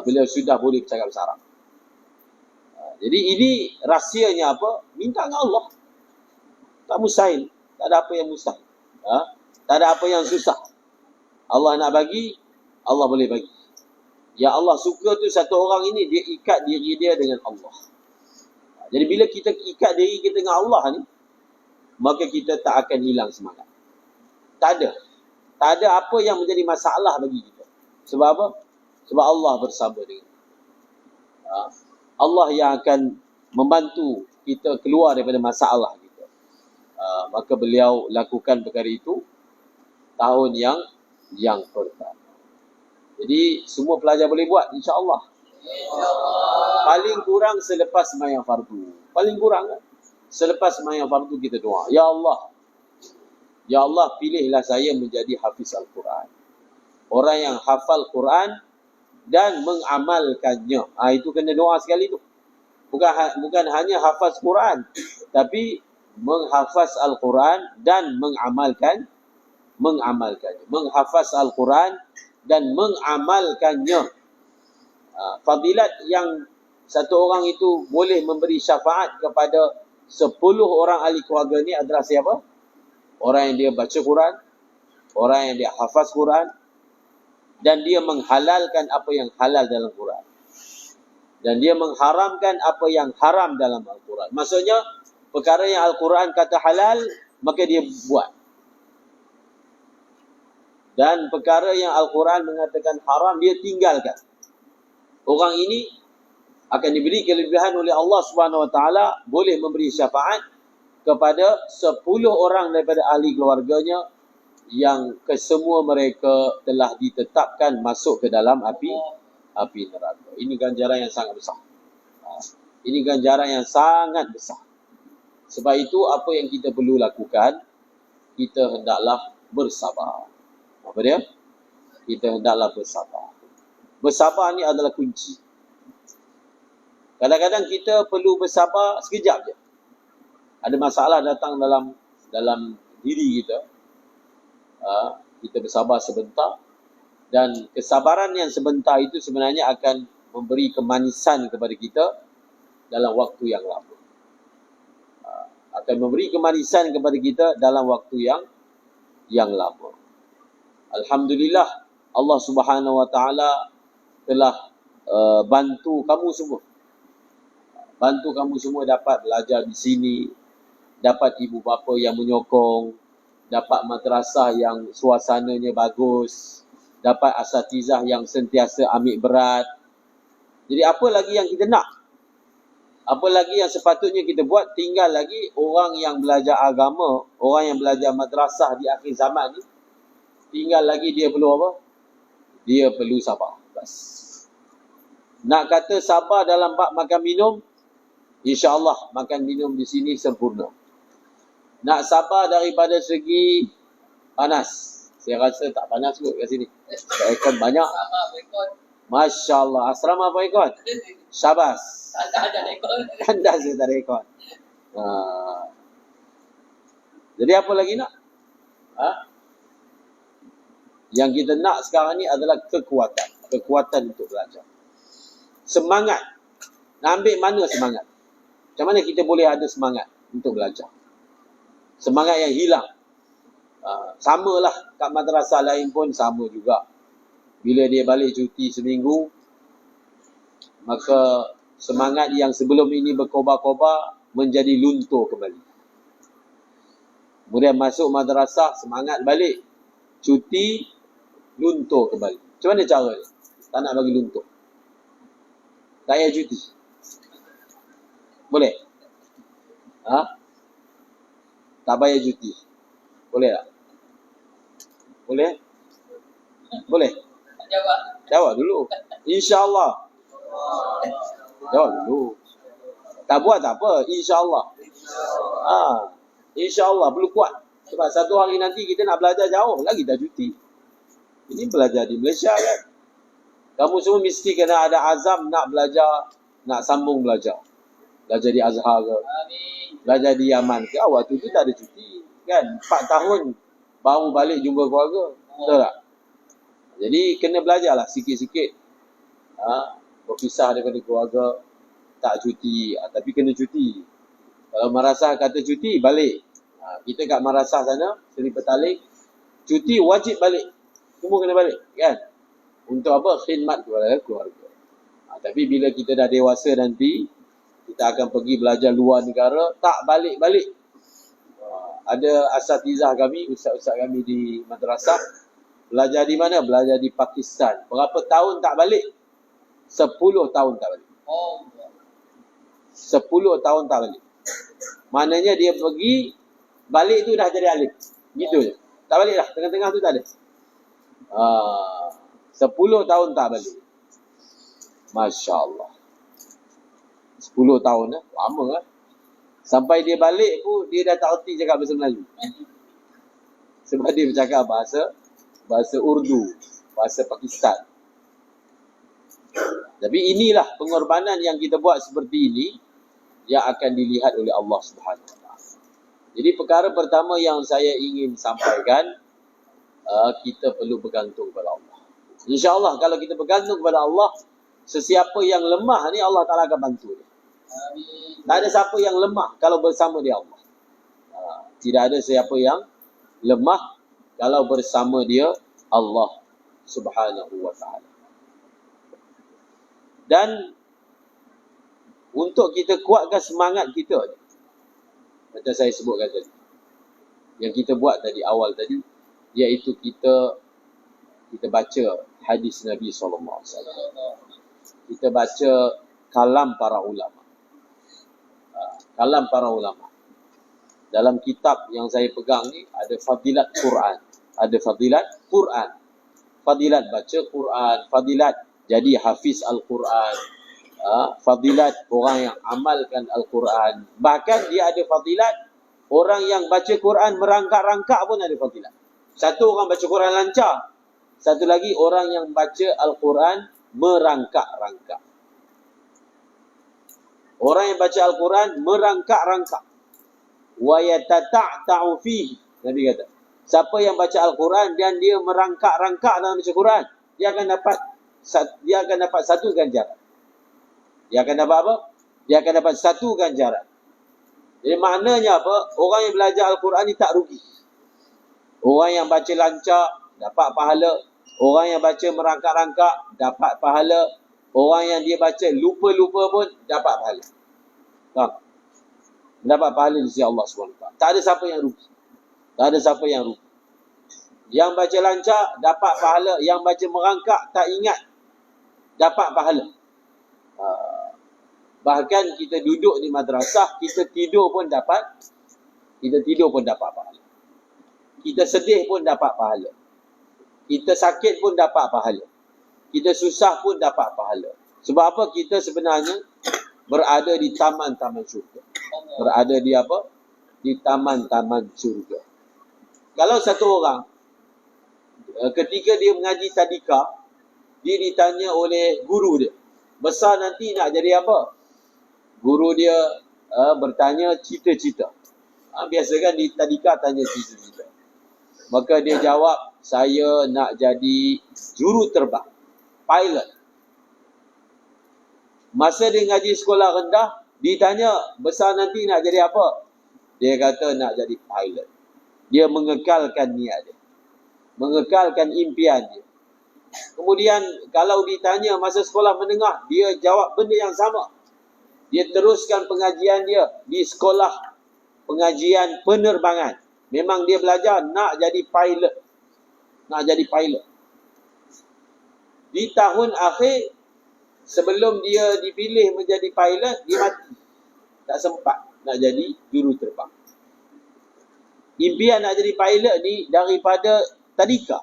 beliau sudah boleh bercakap bahasa Arab. Jadi ini rahsianya apa? Minta dengan Allah. Tak mustahil. Tak ada apa yang mustahil. Tak ada apa yang susah. Allah nak bagi, Allah boleh bagi. Ya Allah suka tu satu orang ini, dia ikat diri dia dengan Allah. Jadi bila kita ikat diri kita dengan Allah ni, maka kita tak akan hilang semangat. Tak ada. Tak ada apa yang menjadi masalah bagi kita. Sebab apa? Sebab Allah bersama dengan kita. Allah yang akan membantu kita keluar daripada masalah kita. Maka beliau lakukan perkara itu tahun yang pertama. Jadi semua pelajar boleh buat, insya-Allah. Paling kurang selepas sembahyang fardu. Paling kurang kan? Selepas sembahyang fardu kita doa. Ya Allah, pilihlah saya menjadi hafiz Al-Quran. Orang yang hafal Quran dan mengamalkannya. Itu kena doa sekali tu. Bukan hanya hafaz Quran, tapi menghafaz Al-Quran dan mengamalkannya. Menghafaz Al-Quran dan mengamalkannya. Fadilat yang satu orang itu boleh memberi syafaat kepada 10 orang ahli keluarga ni adalah siapa? Orang yang dia baca Quran, orang yang dia hafaz Quran, dan dia menghalalkan apa yang halal dalam Quran. Dan dia mengharamkan apa yang haram dalam Al-Quran. Maksudnya, perkara yang Al-Quran kata halal, maka dia buat. Dan perkara yang Al-Quran mengatakan haram, dia tinggalkan. Orang ini akan diberi kelebihan oleh Allah Subhanahu Wa Taala, boleh memberi syafaat kepada 10 orang daripada ahli keluarganya yang kesemua mereka telah ditetapkan masuk ke dalam api neraka. Ini ganjaran yang sangat besar. Ini ganjaran yang sangat besar. Sebab itu apa yang kita perlu lakukan, kita hendaklah bersabar. Apa dia? Kita hendaklah bersabar. Bersabar ni adalah kunci. Kadang-kadang kita perlu bersabar sekejap je. Ada masalah datang dalam diri kita. Kita bersabar sebentar. Dan kesabaran yang sebentar itu sebenarnya akan memberi kemanisan kepada kita dalam waktu yang lama. Akan memberi kemanisan kepada kita dalam waktu yang lama. Alhamdulillah, Allah Subhanahu Wa Taala telah bantu kamu semua. Bantu kamu semua dapat belajar di sini, dapat ibu bapa yang menyokong, dapat madrasah yang suasananya bagus, dapat asatizah yang sentiasa ambil berat. Jadi apa lagi yang kita nak? Apa lagi yang sepatutnya kita buat? Tinggal lagi orang yang belajar agama, orang yang belajar madrasah di akhir zaman ni, tinggal lagi dia perlu apa? Dia perlu sabar. Bas. Nak kata sabar dalam bab makan minum, insya-Allah makan minum di sini sempurna. Nak sabar daripada segi panas, saya rasa tak panas kot kat sini. Aircon banyak. Masya Allah. Asrama apa aircon? Syabas. Tandas dia tak ada aircon. Jadi apa lagi nak? Yang kita nak sekarang ni adalah kekuatan. Kekuatan untuk belajar. Semangat. Nak ambil mana semangat? Macam mana kita boleh ada semangat untuk belajar? Semangat yang hilang. Samalah kat madrasah lain pun sama juga. Bila dia balik cuti seminggu, maka semangat yang sebelum ini berkobar-kobar menjadi luntur kembali. Kemudian masuk madrasah, semangat balik. Cuti, luntur kembali. Macam mana cara ni? Tak nak bagi luntur. Tak payah cuti. Boleh? Tak payah cuti. Boleh tak? Boleh? Boleh? Jawab dulu. InsyaAllah. Jawab dulu. Tak buat tak apa. InsyaAllah. InsyaAllah. Perlu kuat. Sebab satu hari nanti kita nak belajar jauh. Lagi dah cuti. Ini belajar di Malaysia kan. Kamu semua mesti kena ada azam nak belajar. Nak sambung belajar. Belajar di Azhar ke. Belajar di Yaman ke. Waktu tu tak ada cuti. Kan 4 tahun baru balik jumpa keluarga. Betul tak? Jadi kena belajarlah sikit-sikit. Berpisah daripada keluarga. Tak cuti. Tapi kena cuti. Kalau madrasah kata cuti, balik. Kita kat madrasah sana, Seri Petaling, cuti wajib balik. Semua kena balik. Kan? Untuk apa? Khidmat kepada keluarga. Tapi bila kita dah dewasa nanti, kita akan pergi belajar luar negara, tak balik-balik. Ada asatizah kami, ustaz-ustaz kami di madrasah, belajar di mana? Belajar di Pakistan. Berapa tahun tak balik? 10 tahun tak balik. 10 tahun tak balik. Maknanya dia pergi, balik tu dah jadi alim. Gitu je. Tak balik dah. Tengah-tengah tu tak ada. 10 tahun tak balik. Masya Allah. 10 tahun lah. Lama lah. Sampai dia balik pun, dia dah tak erti cakap bahasa Melayu. Sebab dia bercakap bahasa Urdu, bahasa Pakistan. Tapi inilah pengorbanan yang kita buat seperti ini yang akan dilihat oleh Allah Subhanahu Wa Taala. Jadi perkara pertama yang saya ingin sampaikan, kita perlu bergantung kepada Allah. InsyaAllah kalau kita bergantung kepada Allah, sesiapa yang lemah ni Allah Ta'ala akan bantu dia. Tak ada siapa yang lemah kalau bersama dia Allah. Tidak ada siapa yang lemah kalau bersama dia Allah Subhanahu Wa Taala. Dan untuk kita kuatkan semangat kita, macam saya sebutkan tadi, yang kita buat tadi awal tadi, iaitu kita baca hadis Nabi SAW. Kita baca kalam para ulama. Kalam para ulama. Dalam kitab yang saya pegang ni ada fadilat Quran. Ada fadilat Quran. Fadilat baca Quran. Fadilat jadi hafiz Al-Quran. Fadilat orang yang amalkan Al-Quran. Bahkan dia ada fadilat orang yang baca Quran merangkak-rangkak pun ada fadilat. Satu orang baca Quran lancar. Satu lagi orang yang baca Al-Quran merangkak-rangkak. Orang yang baca Al-Quran merangkak-rangkak. Wa yatata'ta'u fihi. Nabi kata, siapa yang baca Al-Quran dan dia merangkak-rangkak dalam baca Quran, dia akan dapat satu ganjaran. Dia akan dapat apa? Dia akan dapat satu ganjaran. Jadi maknanya apa? Orang yang belajar Al-Quran ni tak rugi. Orang yang baca lancar dapat pahala. Orang yang baca merangkak-rangkak dapat pahala. Orang yang dia baca lupa-lupa pun dapat pahala. Dapat pahala di sisi Allah SWT. Tak ada siapa yang rugi. Tak ada siapa yang rugi. Yang baca lancar dapat pahala. Yang baca merangkak tak ingat dapat pahala. Bahkan kita duduk di madrasah, kita tidur pun dapat pahala. Kita sedih pun dapat pahala. Kita sakit pun dapat pahala. Kita susah pun dapat pahala. Sebab apa? Kita sebenarnya berada di taman-taman syurga. Berada di apa? Di taman-taman syurga. Kalau satu orang, ketika dia mengaji tadika, dia ditanya oleh guru dia, besar nanti nak jadi apa? Guru dia bertanya cita-cita. Biasa kan di tadika tanya cita-cita. Maka dia jawab, saya nak jadi juru terbang. Pilot. Masa dia ngaji sekolah rendah, ditanya besar nanti nak jadi apa? Dia kata nak jadi pilot. Dia mengekalkan niat dia. Mengekalkan impian dia. Kemudian kalau ditanya masa sekolah menengah, dia jawab benda yang sama. Dia teruskan pengajian dia di sekolah pengajian penerbangan. Memang dia belajar nak jadi pilot. Nak jadi pilot. Di tahun akhir, sebelum dia dipilih menjadi pilot, dia mati. Tak sempat nak jadi juru terbang. Impian nak jadi pilot ni daripada tadika.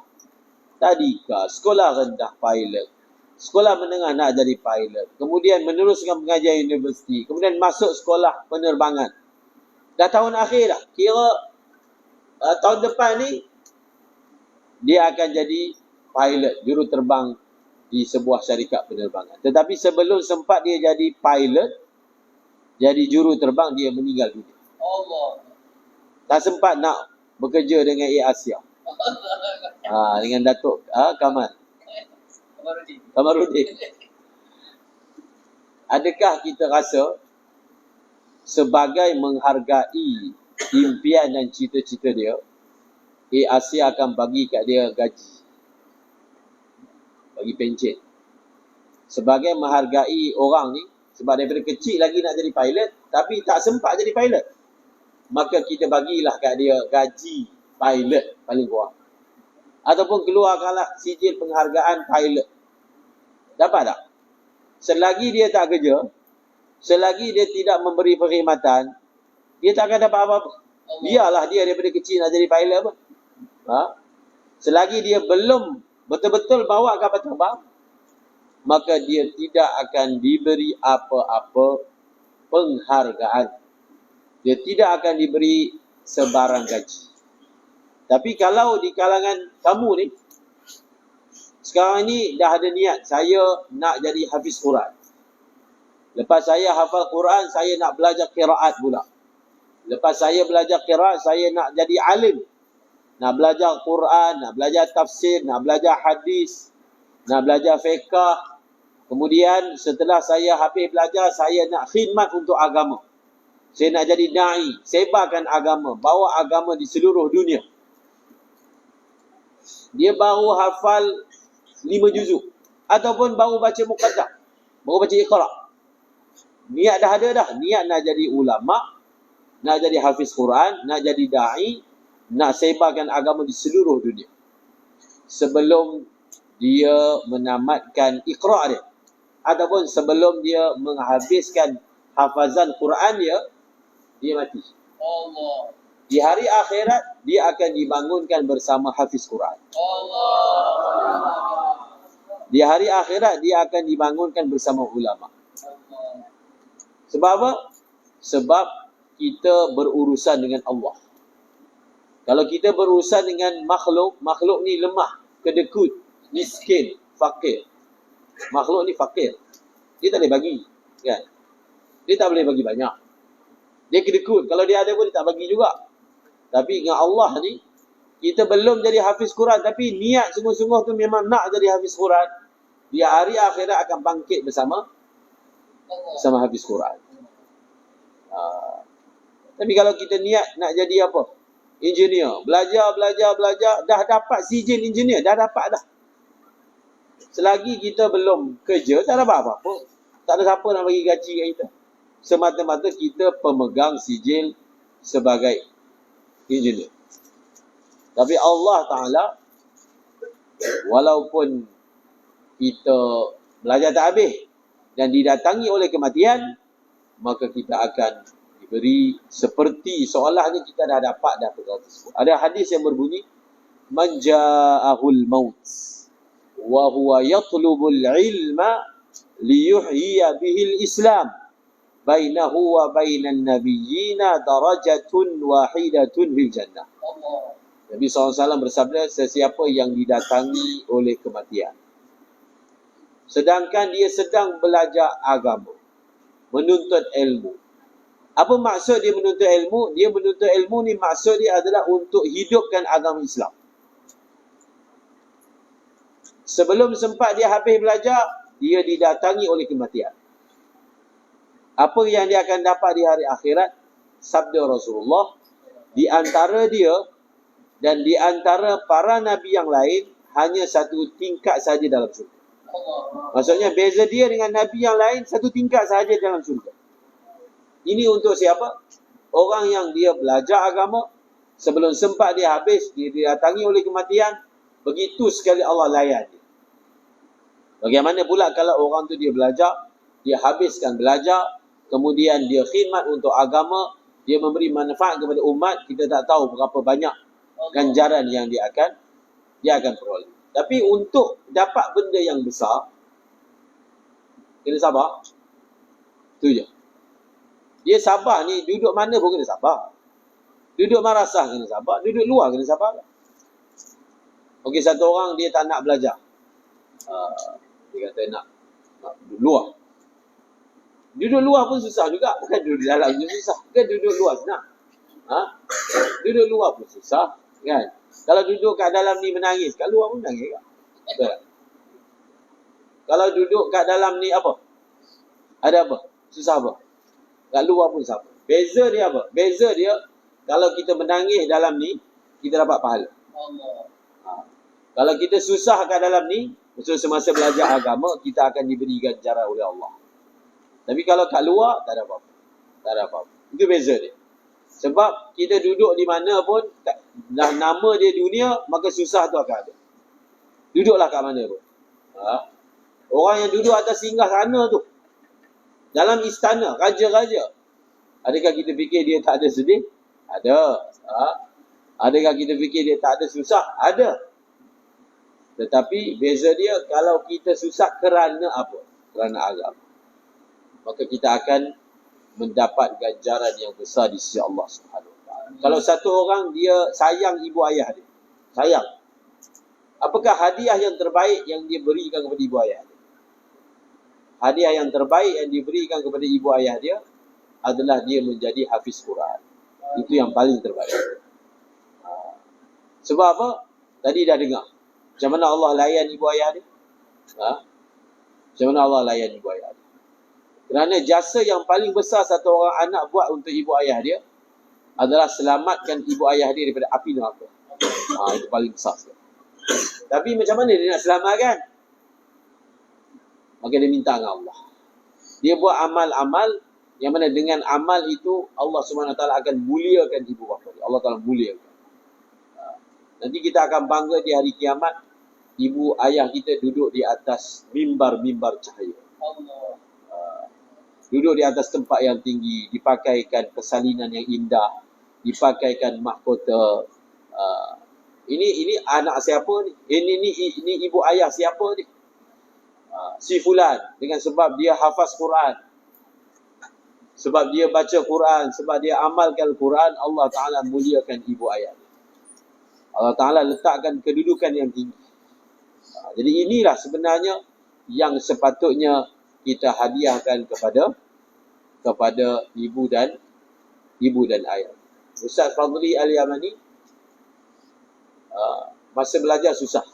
Tadika, sekolah rendah pilot. Sekolah menengah nak jadi pilot. Kemudian meneruskan pengajian universiti. Kemudian masuk sekolah penerbangan. Dah tahun akhir dah. Kira tahun depan ni, dia akan jadi pilot, juru terbang di sebuah syarikat penerbangan. Tetapi sebelum sempat dia jadi pilot, jadi juru terbang, dia meninggal dunia. Allah. Tak sempat nak bekerja dengan Air Asia. Dengan Datuk Kamal. Kamarudin. Adakah kita rasa sebagai menghargai impian dan cita-cita dia, Air Asia akan bagi kat dia gaji, bagi pencen, sebagai menghargai orang ni, sebab daripada kecil lagi nak jadi pilot tapi tak sempat jadi pilot, maka kita bagilah kat dia gaji pilot paling kurang, ataupun keluarkanlah sijil penghargaan pilot. Dapat tak? Selagi dia tak kerja, selagi dia tidak memberi perkhidmatan, dia tak akan dapat apa-apa. Biarlah dia daripada kecil nak jadi pilot pun. Selagi dia belum betul-betul bawa kapal terbang, maka dia tidak akan diberi apa-apa penghargaan. Dia tidak akan diberi sebarang gaji. Tapi kalau di kalangan kamu ni, sekarang ni dah ada niat, saya nak jadi hafiz Quran. Lepas saya hafal Quran, saya nak belajar qiraat pula. Lepas saya belajar qiraat, saya nak jadi alim. Nak belajar Quran, nak belajar tafsir, nak belajar hadis, nak belajar fiqh. Kemudian setelah saya habis belajar, saya nak khidmat untuk agama. Saya nak jadi da'i, sebarkan agama, bawa agama di seluruh dunia. Dia baru hafal 5 juzuk. Ataupun baru baca muqaddah, baru baca iqra'. Niat dah ada dah. Niat nak jadi ulama', nak jadi hafiz Quran, nak jadi da'i, nak sebarkan agama di seluruh dunia. Sebelum dia menamatkan iqra' dia, ataupun sebelum dia menghabiskan hafazan Quran dia mati. Allah. Di hari akhirat, dia akan dibangunkan bersama hafiz Quran. Di hari akhirat, dia akan dibangunkan bersama ulama'. Sebab apa? Sebab kita berurusan dengan Allah. Kalau kita berurusan dengan makhluk, makhluk ni lemah, kedekut, miskin, fakir. Makhluk ni fakir. Dia tak boleh bagi. Kan? Dia tak boleh bagi banyak. Dia kedekut. Kalau dia ada pun dia tak bagi juga. Tapi dengan Allah ni, kita belum jadi hafiz Quran, tapi niat sungguh-sungguh tu memang nak jadi hafiz Quran. Dia hari akhirat akan bangkit bersama hafiz Quran. Tapi kalau kita niat nak jadi apa? Engineer. Belajar, dah dapat sijil engineer. Dah dapat dah. Selagi kita belum kerja, tak dapat apa-apa. Tak ada siapa nak bagi gaji kat kita. Semata-mata kita pemegang sijil sebagai engineer. Tapi Allah Ta'ala, walaupun kita belajar tak habis dan didatangi oleh kematian, maka kita akan diberi seperti seolahnya kita dah dapat dah perkara tersebut. Ada hadis yang berbunyi, man ja'ahul maut wa huwa yatlubul ilma liyuhyiya bihil islam bainahu wa bainan nabiyyina darajatun wahidatun fil jannah. Nabi SAW bersabda, sesiapa yang didatangi oleh kematian, sedangkan dia sedang belajar agama, menuntut ilmu. Apa maksud dia menuntut ilmu? Dia menuntut ilmu ni maksud dia adalah untuk hidupkan agama Islam. Sebelum sempat dia habis belajar, dia didatangi oleh kematian. Apa yang dia akan dapat di hari akhirat? Sabda Rasulullah, di antara dia dan di antara para nabi yang lain, hanya satu tingkat saja dalam syurga. Maksudnya beza dia dengan nabi yang lain, satu tingkat saja dalam syurga. Ini untuk siapa? Orang yang dia belajar agama, sebelum sempat dia habis, dia didatangi oleh kematian, begitu sekali Allah layan dia. Bagaimana pula kalau orang tu dia belajar, dia habiskan belajar, kemudian dia khidmat untuk agama, dia memberi manfaat kepada umat, kita tak tahu berapa banyak ganjaran yang dia akan peroleh. Tapi untuk dapat benda yang besar, kena sabar. Itu je. Dia sabar ni, duduk mana pun kena sabar. Duduk marasah kena sabar, duduk luar kena sabar. Okey, satu orang dia tak nak belajar. Dia kata nak duduk luar. Duduk luar pun susah juga. Bukan duduk di dalam pun susah. Bukan duduk luar senang. Duduk luar pun susah. Kan? Kalau duduk kat dalam ni menangis, kat luar pun menangis. Betul. Kalau duduk kat dalam ni apa? Ada apa? Susah apa? Kat luar pun sama. Beza dia apa? Beza dia, kalau kita menangis dalam ni, kita dapat pahala. Kalau kita susah kat dalam ni, semasa belajar agama, kita akan diberi ganjaran oleh Allah. Tapi kalau kat luar, tak ada apa-apa. Tak ada apa-apa. Itu beza dia. Sebab kita duduk di mana pun, dah nama dia dunia, maka susah tu akan ada. Duduklah kat mana pun. Orang yang duduk atas singgah sana tu, dalam istana, raja-raja, adakah kita fikir dia tak ada sedih? Ada. Adakah kita fikir dia tak ada susah? Ada. Tetapi beza dia kalau kita susah kerana apa? Kerana agama. Maka kita akan mendapat ganjaran yang besar di sisi Allah Subhanahu Wa Taala. Kalau satu orang dia sayang ibu ayah dia, sayang, apakah hadiah yang terbaik yang dia berikan kepada ibu ayah dia? Hadiah yang terbaik yang diberikan kepada ibu ayah dia adalah dia menjadi hafiz Quran. Itu yang paling terbaik. Sebab apa? Tadi dah dengar. Macam mana Allah layan ibu ayah dia? Macam mana Allah layan ibu ayah dia? Kerana jasa yang paling besar satu orang anak buat untuk ibu ayah dia adalah selamatkan ibu ayah dia daripada api neraka. Itu paling besar sekali. Tapi macam mana dia nak selamatkan? Maka dia minta dengan Allah. Dia buat amal-amal yang mana dengan amal itu Allah SWT akan muliakan ibu bapa dia. Allah Ta'ala muliakan. Nanti kita akan bangga di hari kiamat, ibu ayah kita duduk di atas mimbar-mimbar cahaya. Duduk di atas tempat yang tinggi, dipakaikan persalinan yang indah, dipakaikan mahkota. Ini anak siapa ni? Ini ibu ayah siapa ni? Si fulan, dengan sebab dia hafaz Quran, sebab dia baca Quran, sebab dia amalkan Quran, Allah Ta'ala muliakan ibu ayah dia. Allah Ta'ala letakkan kedudukan yang tinggi. Jadi inilah sebenarnya yang sepatutnya kita hadiahkan kepada ibu dan ayah. Ustaz Fadli Al-Yamani masa belajar susah.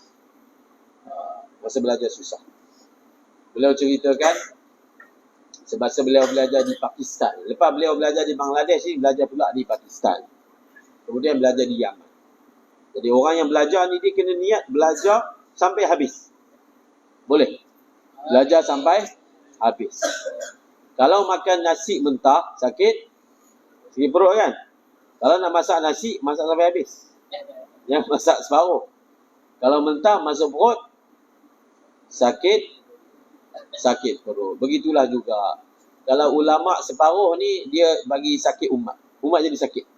Beliau ceritakan semasa beliau belajar di Pakistan. Lepas beliau belajar di Bangladesh ni, belajar pula di Pakistan. Kemudian belajar di Yaman. Jadi orang yang belajar ni dia kena niat belajar sampai habis. Boleh? Belajar sampai habis. Kalau makan nasi mentah, sakit perut kan? Kalau nak masak nasi, masak sampai habis. Yang masak separuh. Kalau mentah masuk perut, sakit perut. Begitulah juga. Kalau ulama separuh ni, dia bagi sakit umat. Umat jadi sakit.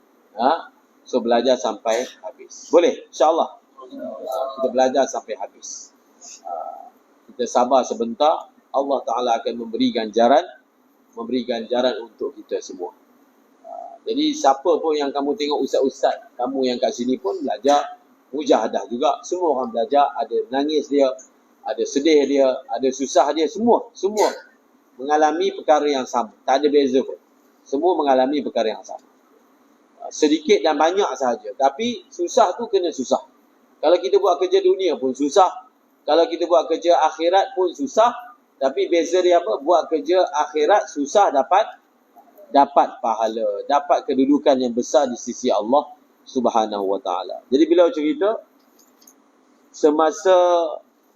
So belajar sampai habis. Boleh? InsyaAllah. Kita belajar sampai habis. Kita sabar sebentar. Allah Ta'ala akan memberi ganjaran untuk kita semua. Jadi siapa pun yang kamu tengok ustaz-ustaz, kamu yang kat sini pun belajar mujahadah juga. Semua orang belajar. Ada nangis dia, ada sedih dia, ada susah dia. Semua mengalami perkara yang sama. Tak ada beza pun. Semua mengalami perkara yang sama. Sedikit dan banyak sahaja. Tapi susah tu kena susah. Kalau kita buat kerja dunia pun susah. Kalau kita buat kerja akhirat pun susah. Tapi beza dia apa? Buat kerja akhirat susah dapat pahala. Dapat kedudukan yang besar di sisi Allah Subhanahu Wa Taala. Jadi beliau cerita, semasa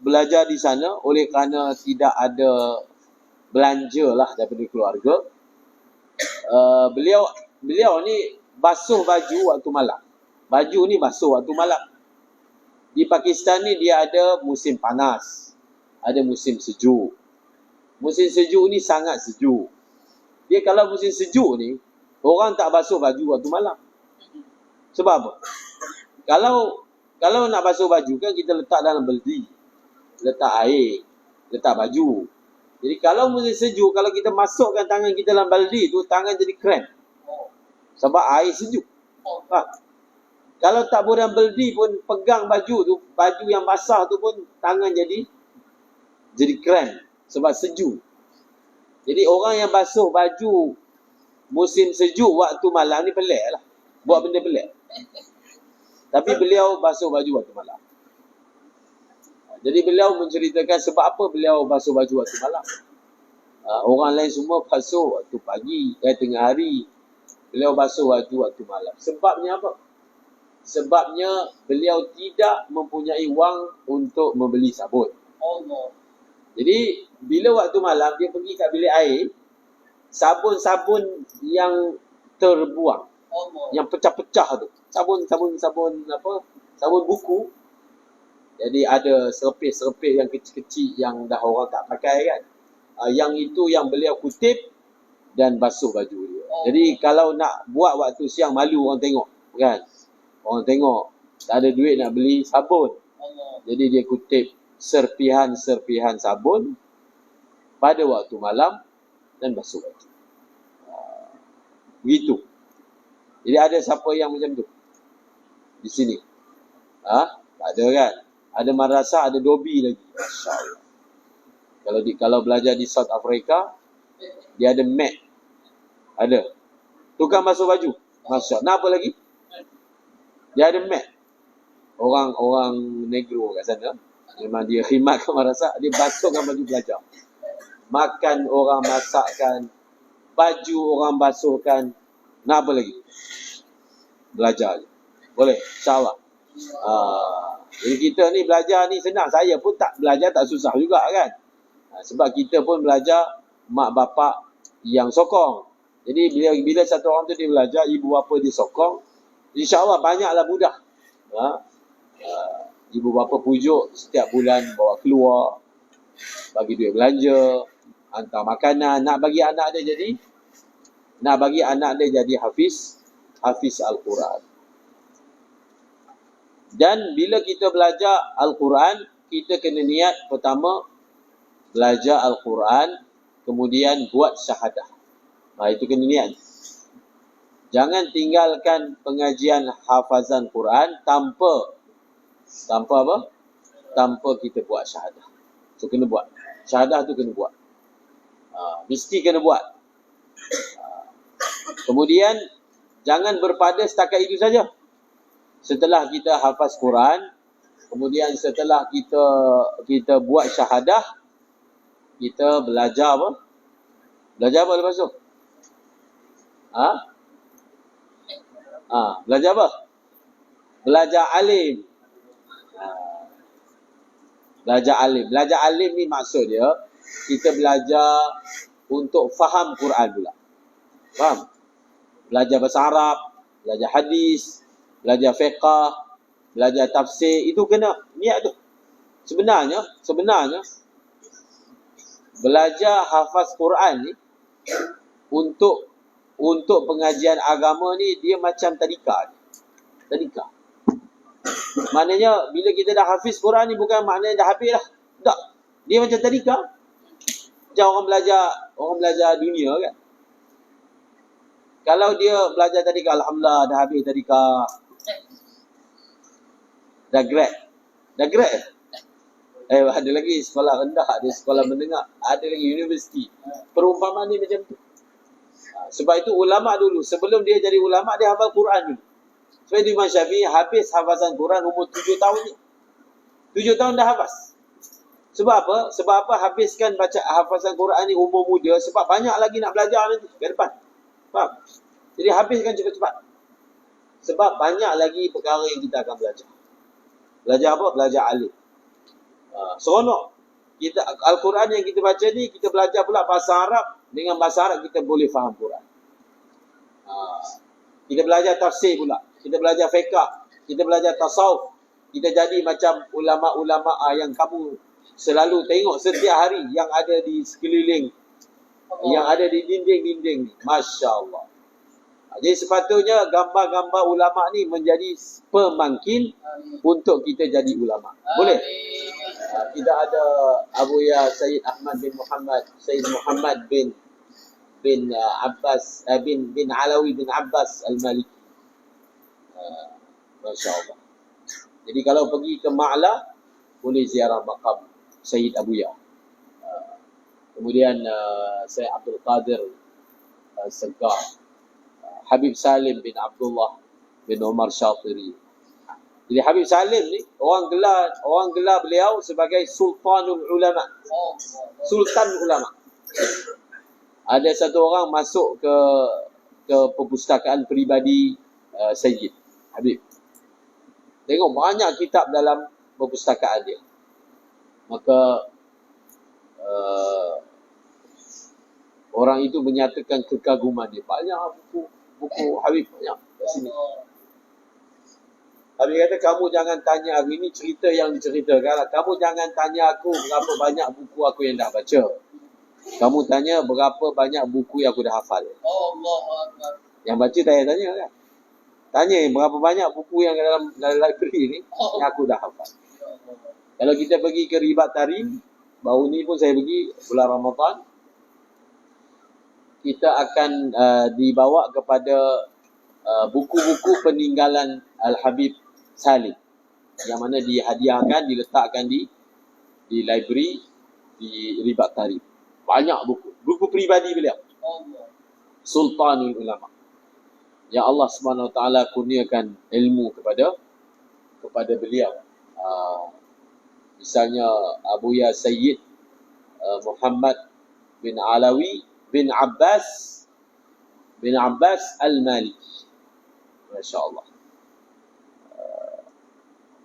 belajar di sana, oleh kerana tidak ada belanja lah daripada keluarga, beliau ni basuh baju waktu malam. Baju ni basuh waktu malam. Di Pakistan ni dia ada musim panas, ada musim sejuk. Musim sejuk ni sangat sejuk. Dia kalau musim sejuk ni, orang tak basuh baju waktu malam. Sebab apa? Kalau nak basuh baju kan kita letak dalam beldi, letak air, letak baju. Jadi kalau musim sejuk, kalau kita masukkan tangan kita dalam baldi tu, tangan jadi kram. Sebab air sejuk. Kalau tak dalam beldi pun, pegang baju tu, baju yang basah tu pun, tangan jadi kram. Sebab sejuk. Jadi orang yang basuh baju musim sejuk waktu malam ni pelik lah. Buat benda pelik. Tapi beliau basuh baju waktu malam. Jadi beliau menceritakan sebab apa beliau basuh baju waktu malam. Orang lain semua basuh waktu pagi, tengah hari. Beliau basuh baju waktu malam. Sebabnya apa? Sebabnya beliau tidak mempunyai wang untuk membeli sabun. Jadi bila waktu malam dia pergi kat bilik air, sabun-sabun yang terbuang, yang pecah-pecah tu, sabun apa? Sabun buku. Jadi ada serpih-serpih yang kecil-kecil yang dah orang tak pakai kan. Yang itu yang beliau kutip dan basuh baju dia. Jadi kalau nak buat waktu siang, malu orang tengok kan. Orang tengok tak ada duit nak beli sabun. Jadi dia kutip serpihan-serpihan sabun pada waktu malam dan basuh baju. Begitu. Jadi ada siapa yang macam tu di sini? Tak ada kan? Ada madrasah, ada dobi lagi. Masya Allah. Kalau belajar di South Africa, dia ada mat. Ada. Tukang basuh baju. Masya Allah. Nak apa lagi? Dia ada mat. Orang negro kat sana, memang dia khidmat ke madrasah, dia basuhkan baju belajar. Makan orang masakkan, baju orang basuhkan. Nak apa lagi? Belajar je. Boleh? InsyaAllah. Jadi kita ni belajar ni senang. Saya pun tak belajar tak susah juga kan. Sebab kita pun belajar mak bapak yang sokong. Jadi bila satu orang tu dia belajar, ibu bapa dia sokong, insyaAllah banyaklah mudah. Ibu bapa pujuk setiap bulan bawa keluar, bagi duit belanja, hantar makanan, nak bagi anak dia jadi hafiz Al-Quran. Dan bila kita belajar Al-Quran, kita kena niat pertama belajar Al-Quran, kemudian buat syahadah. Itu kena niat. Jangan tinggalkan pengajian hafazan Quran tanpa apa? Tanpa kita buat syahadah. So kena buat. Syahadah tu kena buat. Mesti kena buat. Kemudian jangan berpada setakat itu saja. Setelah kita hafaz Quran, kemudian setelah kita buat syahadah, kita belajar apa? Belajar apa lepas tu? Belajar apa? Belajar alim. Belajar alim. Belajar alim ni maksud dia, kita belajar untuk faham Quran pula. Faham? Belajar bahasa Arab, belajar hadis, belajar fiqh, belajar tafsir, itu kena niat tu. Sebenarnya belajar hafaz Quran ni untuk pengajian agama ni dia macam tadika. Maknanya bila kita dah hafiz Quran ni bukan maknanya dah habis dah. Tak. Dia macam tadika. Macam orang belajar dunia kan. Kalau dia belajar tadika, alhamdulillah dah habis tadika. Dah grad. Ada lagi sekolah rendah, ada sekolah menengah, ada lagi universiti. Perumpamaan ni macam tu. Sebab itu ulama dulu, sebelum dia jadi ulama, dia hafal Quran dulu. Sebab itu Imam Syafi'i habis hafazan Quran umur 7 tahun ni. 7 tahun dah hafaz. Sebab apa? Habiskan baca hafazan Quran ni umur muda, sebab banyak lagi nak belajar nanti ke depan. Faham? Jadi habiskan cepat-cepat. Sebab banyak lagi perkara yang kita akan belajar. Belajar apa? Belajar alim. Seronok. Al-Quran yang kita baca ni, kita belajar pula bahasa Arab. Dengan bahasa Arab kita boleh faham Quran. Kita belajar tafsir pula. Kita belajar fiqh. Kita belajar tasawuf. Kita jadi macam ulama-ulama yang kamu selalu tengok setiap hari yang ada di sekeliling. Yang ada di dinding-dinding ni. Masya Allah. Jadi sepatutnya gambar-gambar ulama ni menjadi pemangkin untuk kita jadi ulama. Boleh? Kita ada Abu Ya Sayyid Ahmad bin Muhammad, Sayyid Muhammad bin Abbas bin Alawi bin Abbas Al-Maliki. Masya Allah. Jadi kalau pergi ke Ma'la, boleh ziarah maqam Sayyid Abu Ya. Kemudian Sayyid Abdul Qadir Segar, Habib Salim bin Abdullah bin Umar Syatiri. Jadi Habib Salim ni orang gelar beliau sebagai Sultanul Ulama. Sultan Ulama. Ada satu orang masuk ke perpustakaan peribadi Sayyid Habib. Tengok banyak kitab dalam perpustakaan dia. Maka orang itu menyatakan kekaguman dia. Banyak buku Habib banyak kat sini. Habib kata, kamu jangan tanya aku, ini cerita yang diceritakan. Kamu jangan tanya aku berapa banyak buku aku yang dah baca. Kamu tanya berapa banyak buku yang aku dah hafal. Yang baca tak payah tanya kan. Tanya berapa banyak buku yang dalam library ni yang aku dah hafal. Kalau kita pergi ke Ribat Tarim, baru ni pun saya pergi bulan Ramadan, kita akan dibawa kepada buku-buku peninggalan Al-Habib Salim, yang mana dihadiahkan, diletakkan di library di Ribat Tarim. Banyak buku peribadi beliau, Sultanul Ulama, yang Allah Subhanahu Wa Taala kurniakan ilmu kepada beliau. Misalnya Abuya Sayyid Muhammad bin Alawi bin Abbas Al-Maliki, Masya Allah.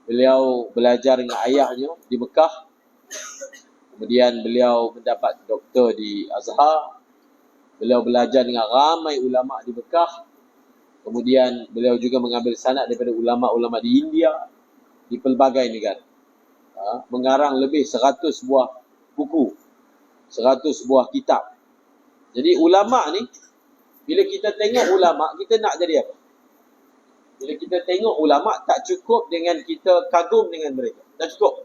Beliau belajar dengan ayahnya di Mekah, kemudian beliau mendapat doktor di Azhar. Beliau belajar dengan ramai ulama di Mekah, kemudian beliau juga mengambil sanad daripada ulama-ulama di India, di pelbagai negara. Mengarang lebih 100 buah buku, 100 buah kitab. Jadi ulama ni, bila kita tengok ulama, kita nak jadi apa? Bila kita tengok ulama, tak cukup dengan kita kagum dengan mereka. Tak cukup.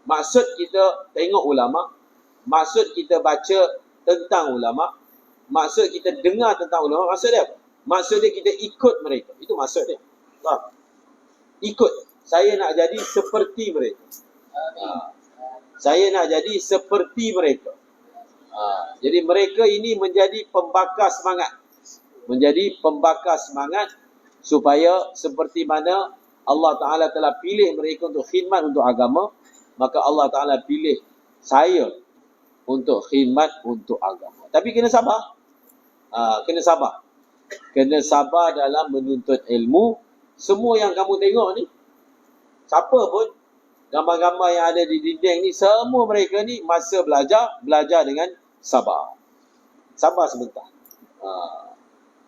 Maksud kita tengok ulama, maksud kita baca tentang ulama, maksud kita dengar tentang ulama, maksud dia apa? Maksud dia kita ikut mereka. Itu maksud dia. Ikut. Saya nak jadi seperti mereka. Saya nak jadi seperti mereka. Jadi mereka ini menjadi pembakar semangat. Menjadi pembakar semangat supaya seperti mana Allah Ta'ala telah pilih mereka untuk khidmat untuk agama, maka Allah Ta'ala pilih saya untuk khidmat untuk agama. Tapi kena sabar. Kena sabar. Kena sabar dalam menuntut ilmu. Semua yang kamu tengok ni, siapa pun, gambar-gambar yang ada di dinding ni, semua mereka ni masa belajar dengan sabar. Sabar sebentar.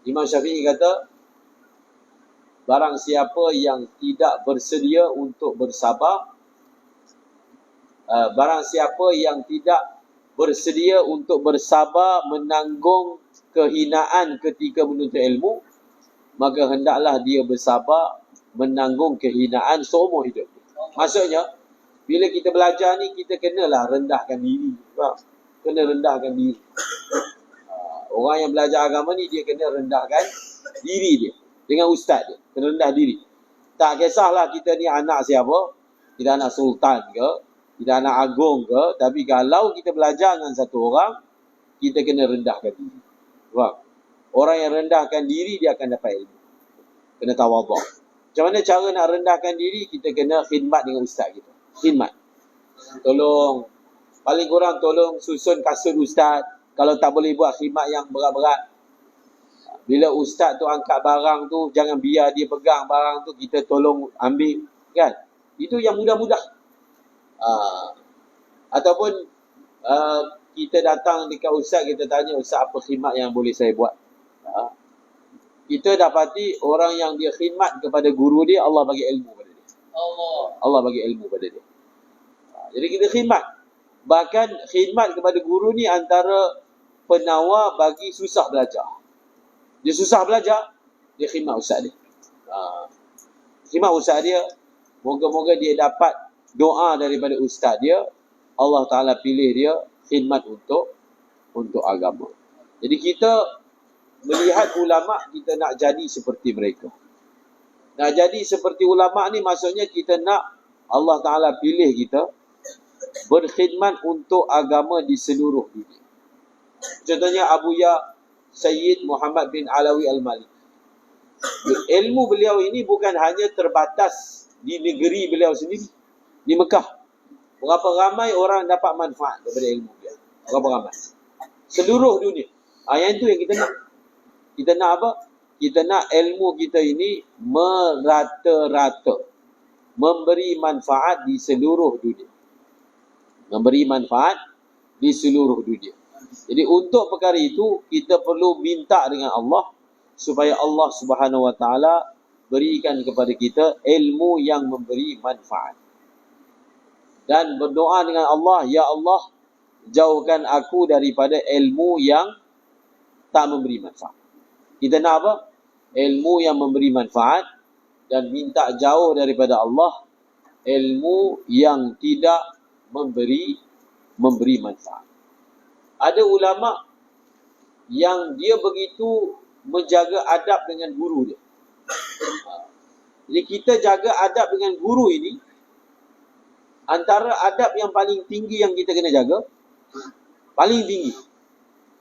Imam Syafi'i kata, barang siapa yang tidak bersedia untuk bersabar, barang siapa yang tidak bersedia untuk bersabar menanggung kehinaan ketika menuntut ilmu, maka hendaklah dia bersabar menanggung kehinaan seumur hidup. Maksudnya, bila kita belajar ni, kita kenalah rendahkan diri. Kena rendahkan diri. Orang yang belajar agama ni, dia kena rendahkan diri dia dengan ustaz dia. Kena rendah diri. Tak kisahlah kita ni anak siapa, kita anak sultan ke, kita anak agung ke, tapi kalau kita belajar dengan satu orang, kita kena rendahkan diri. Orang yang rendahkan diri, dia akan dapat ilmu. Kena tawaduk. Macam mana cara nak rendahkan diri? Kita kena khidmat dengan ustaz kita. Khidmat. Tolong, paling kurang tolong susun kasut ustaz. Kalau tak boleh buat khidmat yang berat-berat. Bila ustaz tu angkat barang tu, jangan biar dia pegang barang tu, kita tolong ambil. Kan? Itu yang mudah-mudah. Ataupun kita datang dekat ustaz, kita tanya, ustaz apa khidmat yang boleh saya buat? Kita dapati orang yang dia khidmat kepada guru dia, Allah bagi ilmu pada dia. Allah bagi ilmu pada dia. Jadi kita khidmat. Bahkan khidmat kepada guru ni antara penawar bagi susah belajar. Dia susah belajar, dia khidmat ustaz dia. Khidmat ustaz dia, moga-moga dia dapat doa daripada ustaz dia, Allah Ta'ala pilih dia khidmat untuk agama. Jadi kita melihat ulama, kita nak jadi seperti mereka. Nak jadi seperti ulama ni maksudnya kita nak Allah Ta'ala pilih kita berkhidmat untuk agama di seluruh dunia. Contohnya Abuya Sayyid Muhammad bin Alawi Al-Maliki. Ilmu beliau ini bukan hanya terbatas di negeri beliau sendiri, di Mekah. Berapa ramai orang dapat manfaat daripada ilmu beliau? Berapa ramai? Seluruh dunia. Yang itu yang kita nak. Kita nak apa? Kita nak ilmu kita ini merata-rata. Memberi manfaat di seluruh dunia. Memberi manfaat di seluruh dunia. Jadi untuk perkara itu, kita perlu minta dengan Allah supaya Allah Subhanahu Wa Taala berikan kepada kita ilmu yang memberi manfaat. Dan berdoa dengan Allah, ya Allah, jauhkan aku daripada ilmu yang tak memberi manfaat. Kita nak apa? Ilmu yang memberi manfaat, dan minta jauh daripada Allah ilmu yang tidak memberi manfaat. Ada ulama yang dia begitu menjaga adab dengan guru dia. Jadi kita jaga adab dengan guru ini, antara adab yang paling tinggi yang kita kena jaga, paling tinggi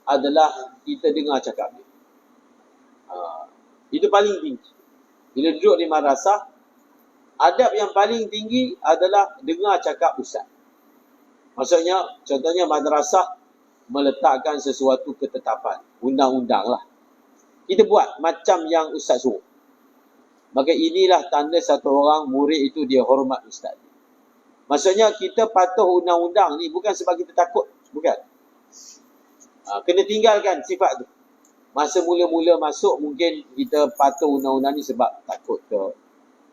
adalah kita dengar cakap dia. Itu paling tinggi. Bila duduk di madrasah, adab yang paling tinggi adalah dengar cakap ustaz. Maksudnya, contohnya madrasah meletakkan sesuatu ketetapan, undang-undang lah. Kita buat macam yang ustaz suruh. Maka inilah tanda satu orang murid itu dia hormat ustaz. Maksudnya kita patuh undang-undang ni bukan sebab kita takut. Bukan. Kena tinggalkan sifat tu. Masa mula-mula masuk mungkin kita patuh undang-undang ni sebab takut ke.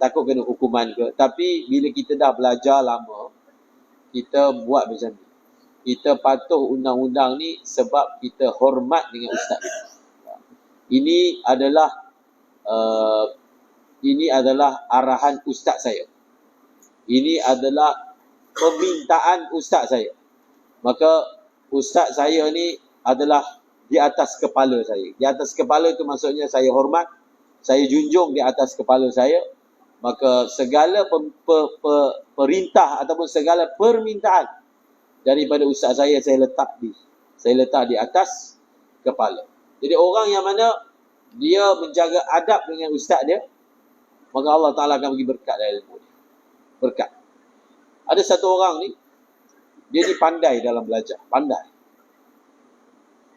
Takut kena hukuman ke. Tapi bila kita dah belajar lama, kita buat macam ni. Kita patuh undang-undang ni sebab kita hormat dengan ustaz. Ini adalah arahan ustaz saya. Ini adalah permintaan ustaz saya. Maka ustaz saya ni adalah di atas kepala saya. Di atas kepala itu maksudnya saya hormat, saya junjung di atas kepala saya. Maka segala perintah ataupun segala permintaan daripada ustaz saya letak di atas kepala. Jadi orang yang mana dia menjaga adab dengan ustaz dia, maka Allah Ta'ala akan bagi berkat dalam ilmu dia. Berkat. Ada satu orang ni, dia ni pandai dalam belajar. Pandai.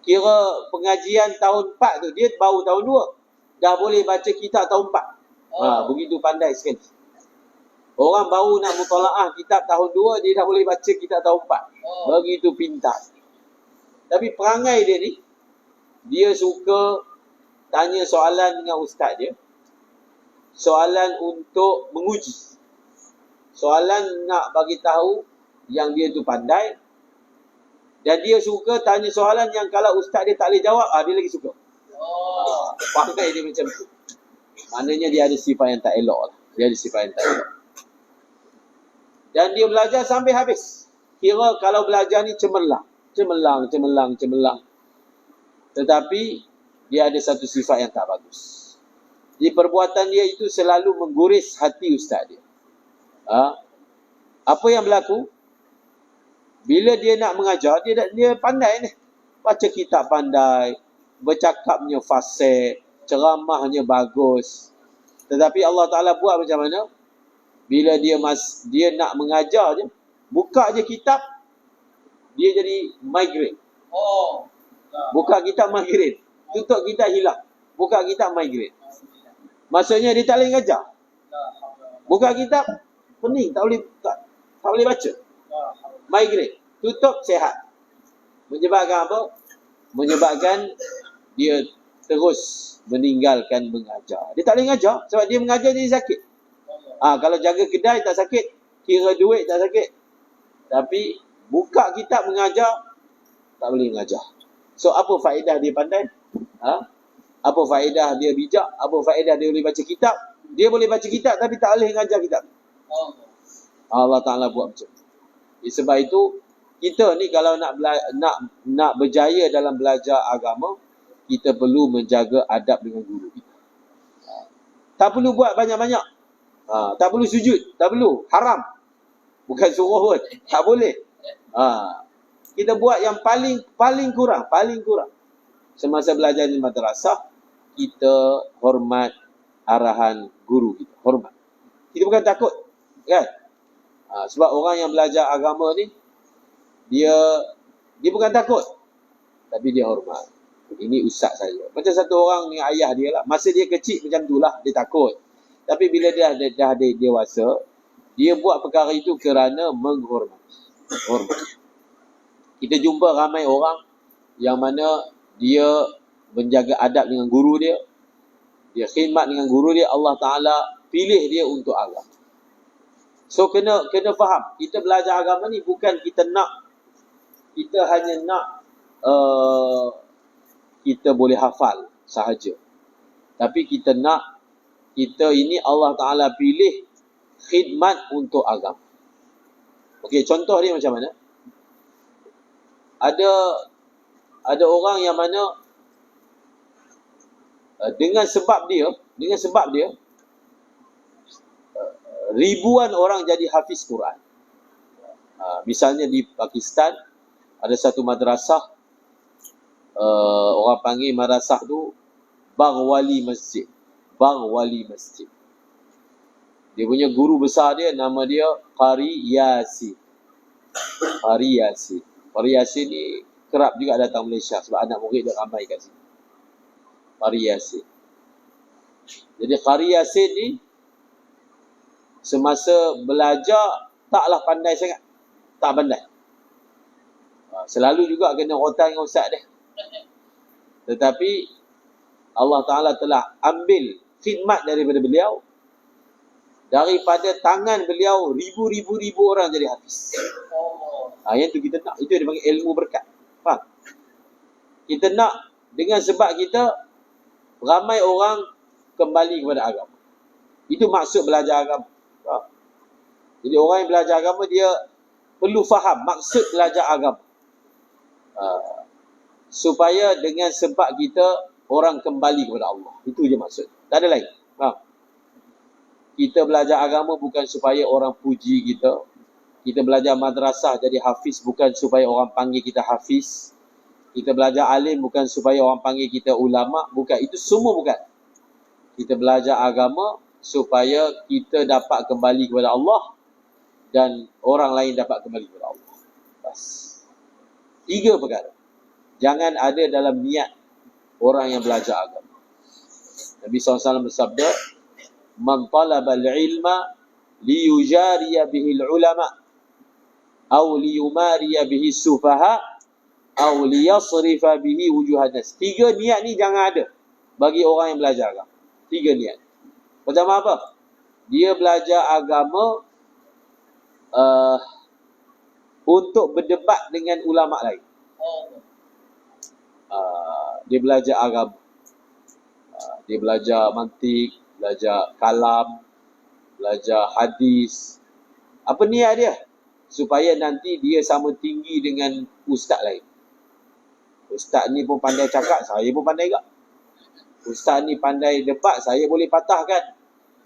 Kira pengajian tahun 4 tu, dia baru tahun 2. Dah boleh baca kitab tahun 4. Begitu pandai sekali. Orang baru nak mutalaah kitab tahun 2, dia dah boleh baca kitab tahun 4. Begitu pintar. Tapi perangai dia ni, dia suka tanya soalan dengan ustaz dia. Soalan untuk menguji. Soalan nak bagi tahu yang dia tu pandai. Dan dia suka tanya soalan yang kalau ustaz dia tak boleh jawab, dia lagi suka. Pandai dia macam tu. Maknanya dia ada sifat yang tak elok lah. Dia ada sifat yang tak elok. Dan dia belajar sampai habis. Kira kalau belajar ni cemerlang. Tetapi dia ada satu sifat yang tak bagus. Di perbuatan dia itu selalu mengguris hati ustaz dia. Apa yang berlaku? Bila dia nak mengajar, dia pandai ni. Baca kitab pandai, bercakapnya fasih, ceramahnya bagus. Tetapi Allah Ta'ala buat macam mana? Bila dia nak mengajar je, buka je kitab, dia jadi migraine. Buka kitab migraine. Tutup kitab hilang. Buka kitab migraine. Maksudnya dia tak boleh mengajar. Buka kitab, pening, tak boleh baca. Migraine. Tutup, sehat. Menyebabkan apa? Menyebabkan dia terus meninggalkan mengajar. Dia tak boleh mengajar sebab dia mengajar jadi sakit. Kalau jaga kedai tak sakit, kira duit tak sakit. Tapi buka kitab mengajar, tak boleh mengajar. So apa faedah dia pandai? Apa faedah dia bijak? Apa faedah dia boleh baca kitab? Dia boleh baca kitab tapi tak boleh mengajar kitab. Allah Ta'ala buat macam tu. Sebab itu kita ni kalau nak berjaya dalam belajar agama, kita perlu menjaga adab dengan guru kita. Tak perlu buat banyak-banyak. Tak perlu sujud, tak perlu, haram. Bukan suruh pun, tak boleh. Kita buat yang paling kurang. Semasa belajar di madrasah, kita hormat arahan guru kita, hormat. Kita bukan takut, kan? Sebab orang yang belajar agama ni, dia bukan takut, tapi dia hormat. Ini ustaz saya. Macam satu orang ni ayah dia lah. Masa dia kecil macam tu lah, dia takut. Tapi bila dia dah dewasa, dia buat perkara itu kerana menghormati. Kita jumpa ramai orang yang mana dia menjaga adab dengan guru dia. Dia khidmat dengan guru dia. Allah Ta'ala pilih dia untuk agama. So kena faham. Kita belajar agama ni bukan kita hanya nak kita boleh hafal sahaja. Tapi kita ini Allah Ta'ala pilih khidmat untuk agama. Okey, contoh dia macam mana? Ada orang yang mana dengan sebab dia ribuan orang jadi hafiz Quran. Misalnya di Pakistan ada satu madrasah, orang panggil madrasah tu Baghwali Masjid. Dia punya guru besar dia, nama dia Qari Yasin. Qari Yasin ni kerap juga datang Malaysia sebab anak murid dia ramai kat sini. Qari Yasin. Jadi Qari Yasin ni semasa belajar taklah pandai sangat. Tak pandai. Selalu juga kena rotan dengan ustaz dia. Tetapi Allah Ta'ala telah ambil khidmat daripada beliau. Daripada tangan beliau, ribu orang jadi hafiz. Yang tu kita nak. Itu dia panggil ilmu berkat. Faham? Kita nak dengan sebab kita, ramai orang kembali kepada agama. Itu maksud belajar agama. Faham? Jadi orang yang belajar agama, dia perlu faham maksud belajar agama. Supaya dengan sebab kita, orang kembali kepada Allah. Itu je maksud. Tak ada lain. Faham? Kita belajar agama bukan supaya orang puji kita. Kita belajar madrasah jadi hafiz bukan supaya orang panggil kita hafiz. Kita belajar alim bukan supaya orang panggil kita ulama. Bukan. Itu semua bukan. Kita belajar agama supaya kita dapat kembali kepada Allah dan orang lain dapat kembali kepada Allah. Bas. 3 perkara. Jangan ada dalam niat orang yang belajar agama. Nabi SAW bersabda, "Man talaba al-ilma liyujariya bihi al-ulama aw liyumariya bihi sufaha aw liyasrifa bihi wujuhan nas." 3 niat ni jangan ada bagi orang yang belajar agama. 3 niat. Pertama apa? Dia belajar agama untuk berdebat dengan ulama lain. Dia belajar agama. Dia belajar mantik, belajar kalam, belajar hadis. Apa niat dia? Supaya nanti dia sama tinggi dengan ustaz lain. Ustaz ni pun pandai cakap, saya pun pandai juga. Ustaz ni pandai debat, saya boleh patahkan.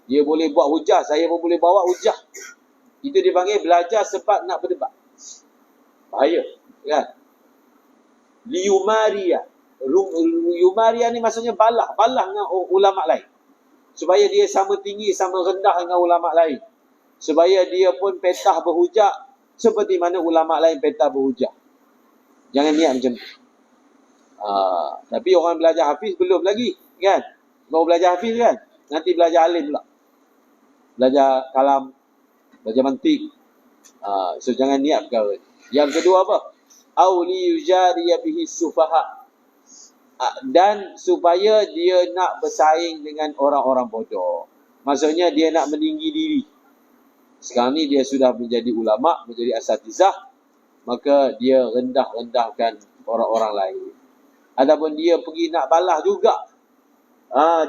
Dia boleh buat hujah, saya pun boleh bawa hujah. Itu dipanggil belajar sebab nak berdebat. Bahaya, kan? Liyumariya. Yumaria ni maksudnya balah dengan ulama lain. Supaya dia sama tinggi, sama rendah dengan ulama lain. Supaya dia pun petah berhujah seperti mana ulama lain petah berhujah. Jangan niat macam tu. Tapi orang belajar hafiz belum lagi, kan? Baru belajar hafiz kan? Nanti belajar alim pula. Belajar kalam, belajar mantik. So jangan niat perkara. Yang kedua apa? Auli yujariya bihi sufaha. Dan supaya dia nak bersaing dengan orang-orang bodoh. Maksudnya dia nak meninggi diri. Sekarang ni dia sudah menjadi ulama, menjadi asatizah, maka dia rendah-rendahkan orang-orang lain. Adapun dia pergi nak balah juga,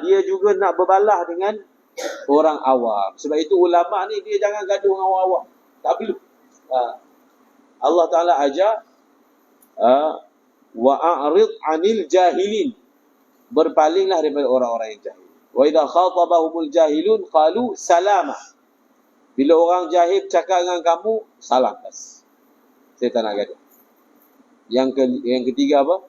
dia juga nak berbalah dengan orang awam. Sebab itu ulama ni dia jangan gaduh dengan orang awam. Tak perlu. Allah Ta'ala ajar, wa'arid 'anil jahilin. Berpalinglah daripada orang-orang yang jahil. Wa idza khatabahumul jahilun qalu salama. Bila orang jahil cakap dengan kamu, salam bas. Saya tak nak gaduh. Yang ketiga apa?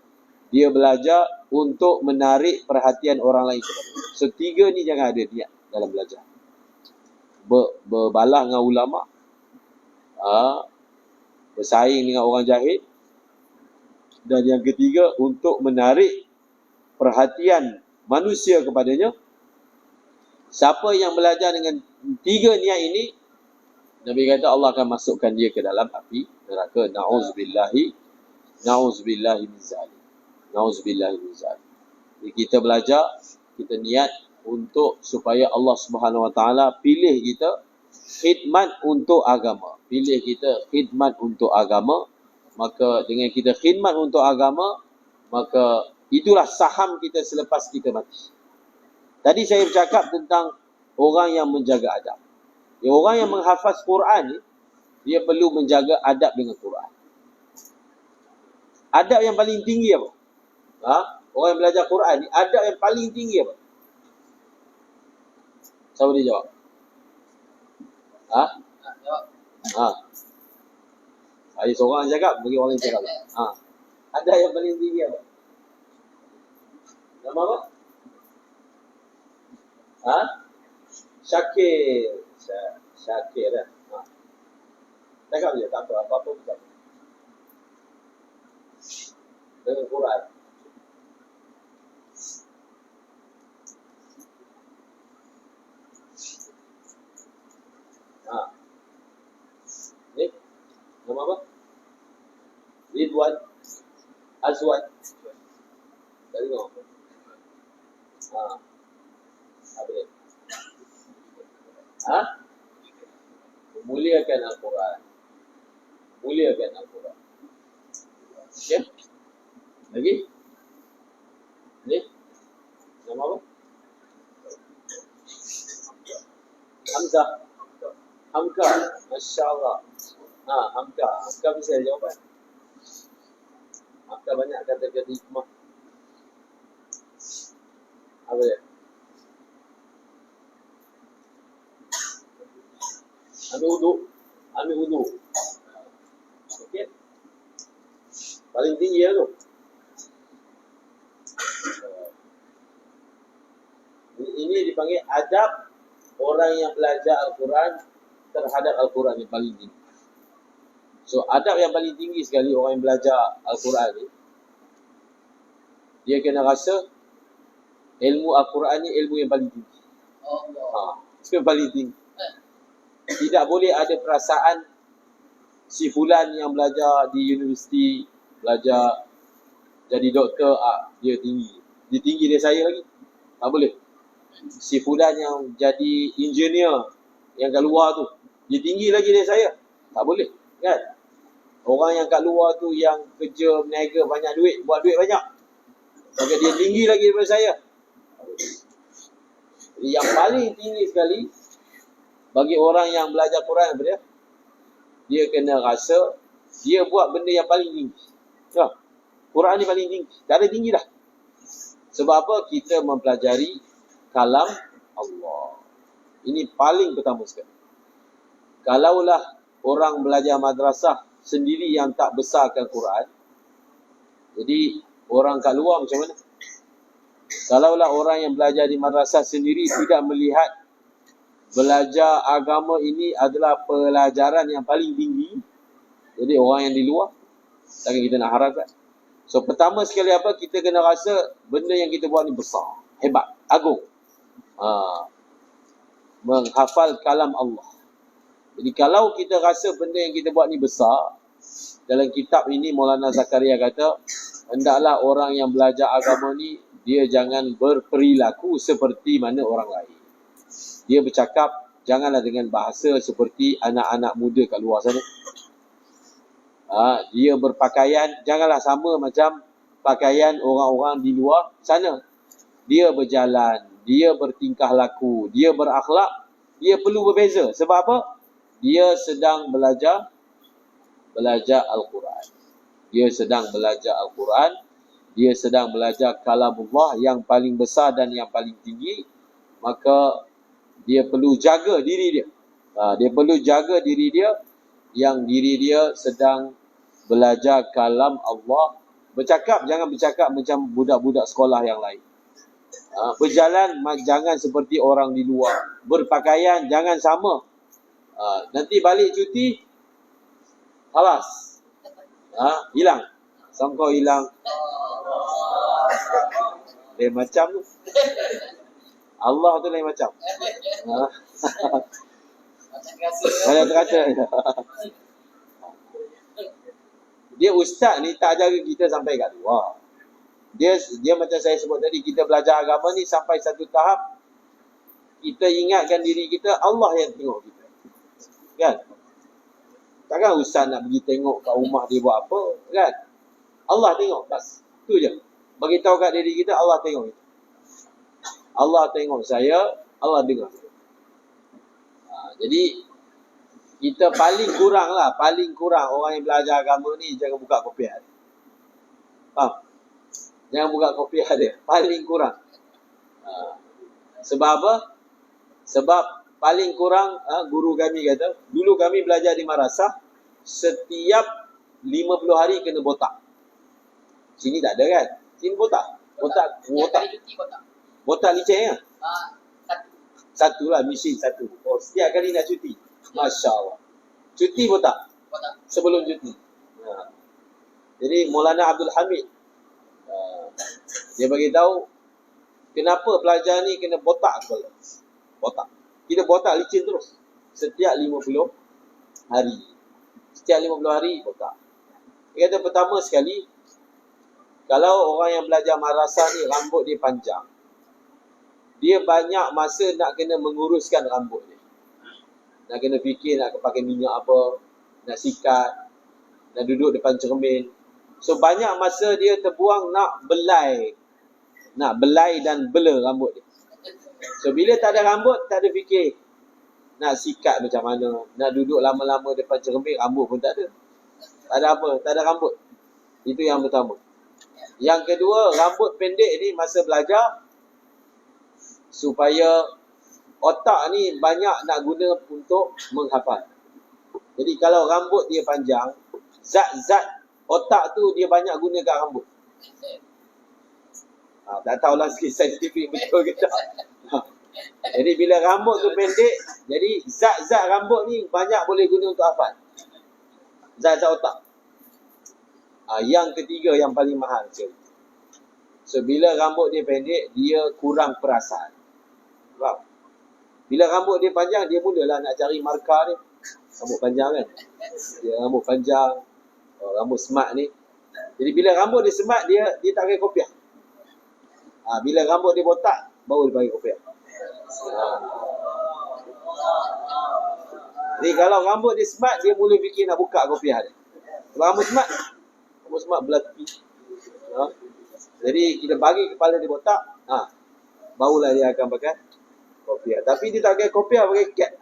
Dia belajar untuk menarik perhatian orang lain. So 3 ni jangan ada niat dalam belajar. Berbalah dengan ulama, bersaing dengan orang jahil. Dan yang ketiga, untuk menarik perhatian manusia kepadanya. Siapa yang belajar dengan 3 niat ini, Nabi kata Allah akan masukkan dia ke dalam api neraka. Na'udzubillahi min zalik. Na'udzubillahi min zalik. Jadi kita belajar, kita niat untuk supaya Allah Subhanahu Wa Taala pilih kita khidmat untuk agama. Pilih kita khidmat untuk agama. Maka dengan kita khidmat untuk agama, maka itulah saham kita selepas kita mati. Tadi saya bercakap tentang orang yang menjaga adab. Orang yang menghafaz Quran ni, dia perlu menjaga adab dengan Quran. Adab yang paling tinggi apa? Orang yang belajar Quran ni, adab yang paling tinggi apa? Siapa dia jawab? Ada seorang yang cakap, bagi orang lain cakap. Adab yang paling tinggi apa? Nama apa? Syakir. Syakir lah. Cakap je, tak apa. Apa-apa pun tak apa. Dengan Quran. Ni, nama apa? Ridwan Azwan. Tak dengar. Apa dia? Muliakan Al-Quran. Muliakan Al-Quran. Okay? Lagi? Ni? Nama apa? Hamzah. Hamka. Masya Allah. Hamka. Hamka bisa jawapan. Hamka banyak kata-kata hikmah. Apa dia? Ambil wudu. Okey. Paling tinggi lah tu. Ini dipanggil adab orang yang belajar Al-Quran terhadap Al-Quran yang paling tinggi. So, adab yang paling tinggi sekali orang yang belajar Al-Quran ni, dia kena rasa ilmu Al-Quran ni ilmu yang paling tinggi. Itu yang paling tinggi. Tidak boleh ada perasaan si fulan yang belajar di universiti, belajar jadi doktor, dia tinggi. Dia tinggi dari saya lagi. Tak boleh. Si fulan yang jadi engineer yang kat luar tu, dia tinggi lagi dari saya. Tak boleh. Kan? Orang yang kat luar tu yang kerja, berniaga, banyak duit, buat duit banyak. Maka dia tinggi lagi daripada saya. Yang paling tinggi sekali bagi orang yang belajar Quran apa dia? Dia kena rasa dia buat benda yang paling tinggi. Quran ni paling tinggi. Tak ada tinggi dah. Sebab apa? Kita mempelajari kalam Allah. Ini paling pertama sekali. Kalaulah orang belajar madrasah sendiri yang tak besarkan Quran, jadi orang kat luar macam mana? Kalaulah orang yang belajar di madrasah sendiri tidak melihat belajar agama ini adalah pelajaran yang paling tinggi, jadi orang yang di luar, takkan kita nak harapkan. So pertama sekali apa? Kita kena rasa benda yang kita buat ni besar, hebat, agung. Menghafal kalam Allah. Jadi kalau kita rasa benda yang kita buat ni besar, dalam kitab ini Maulana Zakaria kata, hendaklah orang yang belajar agama ni, dia jangan berperilaku seperti mana orang lain. Dia bercakap, janganlah dengan bahasa seperti anak-anak muda kat luar sana. Dia berpakaian, janganlah sama macam pakaian orang-orang di luar sana. Dia berjalan, dia bertingkah laku, dia berakhlak, dia perlu berbeza. Sebab apa? Dia sedang belajar Al-Quran. Dia sedang belajar Al-Quran. Dia sedang belajar kalamullah yang paling besar dan yang paling tinggi. Maka dia perlu jaga diri dia. Dia perlu jaga diri dia, yang diri dia sedang belajar kalam Allah. Bercakap, jangan bercakap macam budak-budak sekolah yang lain. Berjalan, jangan seperti orang di luar. Berpakaian, jangan sama. Nanti balik cuti, halas. Hilang. Sangkau hilang. Lain macam tu. Allah tu lain macam. Banyak terkata. Dia ustaz ni tak jaga kita sampai kat luar. Dia macam saya sebut tadi, kita belajar agama ni sampai satu tahap, kita ingatkan diri kita, Allah yang tengok kita. Kan? Takkan ustaz nak pergi tengok kat rumah dia buat apa, kan? Allah tengok, bas. Itu je. Beritahu kat diri kita, Allah tengok kita. Allah tengok saya, Allah dengar saya. Jadi kita paling kurang orang yang belajar agama ni jangan buka kopiah. Faham? Jangan buka kopiah dia. Paling kurang. Sebab apa? Sebab paling kurang guru kami kata, dulu kami belajar di madrasah, setiap 50 hari kena botak. Sini tak ada kan? Sini botak. Botak licin ya? Satu lah, mesin satu. Oh, setiap kali nak cuti. Masya Allah. Cuti botak? Sebelum cuti. Jadi Maulana Abdul Hamid, dia bagi tahu kenapa pelajar ni kena botak kepala. Botak. Kita botak licin terus. Setiap 50 hari. Setiap 50 hari botak. Dia kata pertama sekali, kalau orang yang belajar madrasah ni rambut dia panjang, dia banyak masa nak kena menguruskan rambut dia. Nak kena fikir nak pakai minyak apa, nak sikat, nak duduk depan cermin. So banyak masa dia terbuang nak belai dan bela rambut dia. So bila tak ada rambut, tak ada fikir nak sikat macam mana, nak duduk lama-lama depan cermin, rambut pun tak ada. Tak ada apa, tak ada rambut. Itu yang pertama. Yang kedua, rambut pendek ni masa belajar supaya otak ni banyak nak guna untuk menghafal. Jadi kalau rambut dia panjang, zat-zat otak tu dia banyak guna kat rambut. Tak tahulah sikit saintifik betul ke tak. Jadi bila rambut tu pendek, jadi zat-zat rambut ni banyak boleh guna untuk hafal. Zat-zat otak. Yang ketiga yang paling mahal sekali. So bila rambut dia pendek, dia kurang perasaan. Faham? Bila rambut dia panjang, dia mulalah nak cari markah dia. Rambut panjang kan? Dia rambut panjang, rambut smart ni. Jadi bila rambut dia smart, dia tak pakai kopiah. Bila rambut dia botak, baru dia pakai kopiah. Jadi kalau rambut dia smart, dia mula fikir nak buka kopiah dia. Kalau rambut smart belah tepi. Jadi kita bagi kepala dia botak, barulah dia akan pakai kopiah. Tapi dia tak pakai kopiah, pakai cap.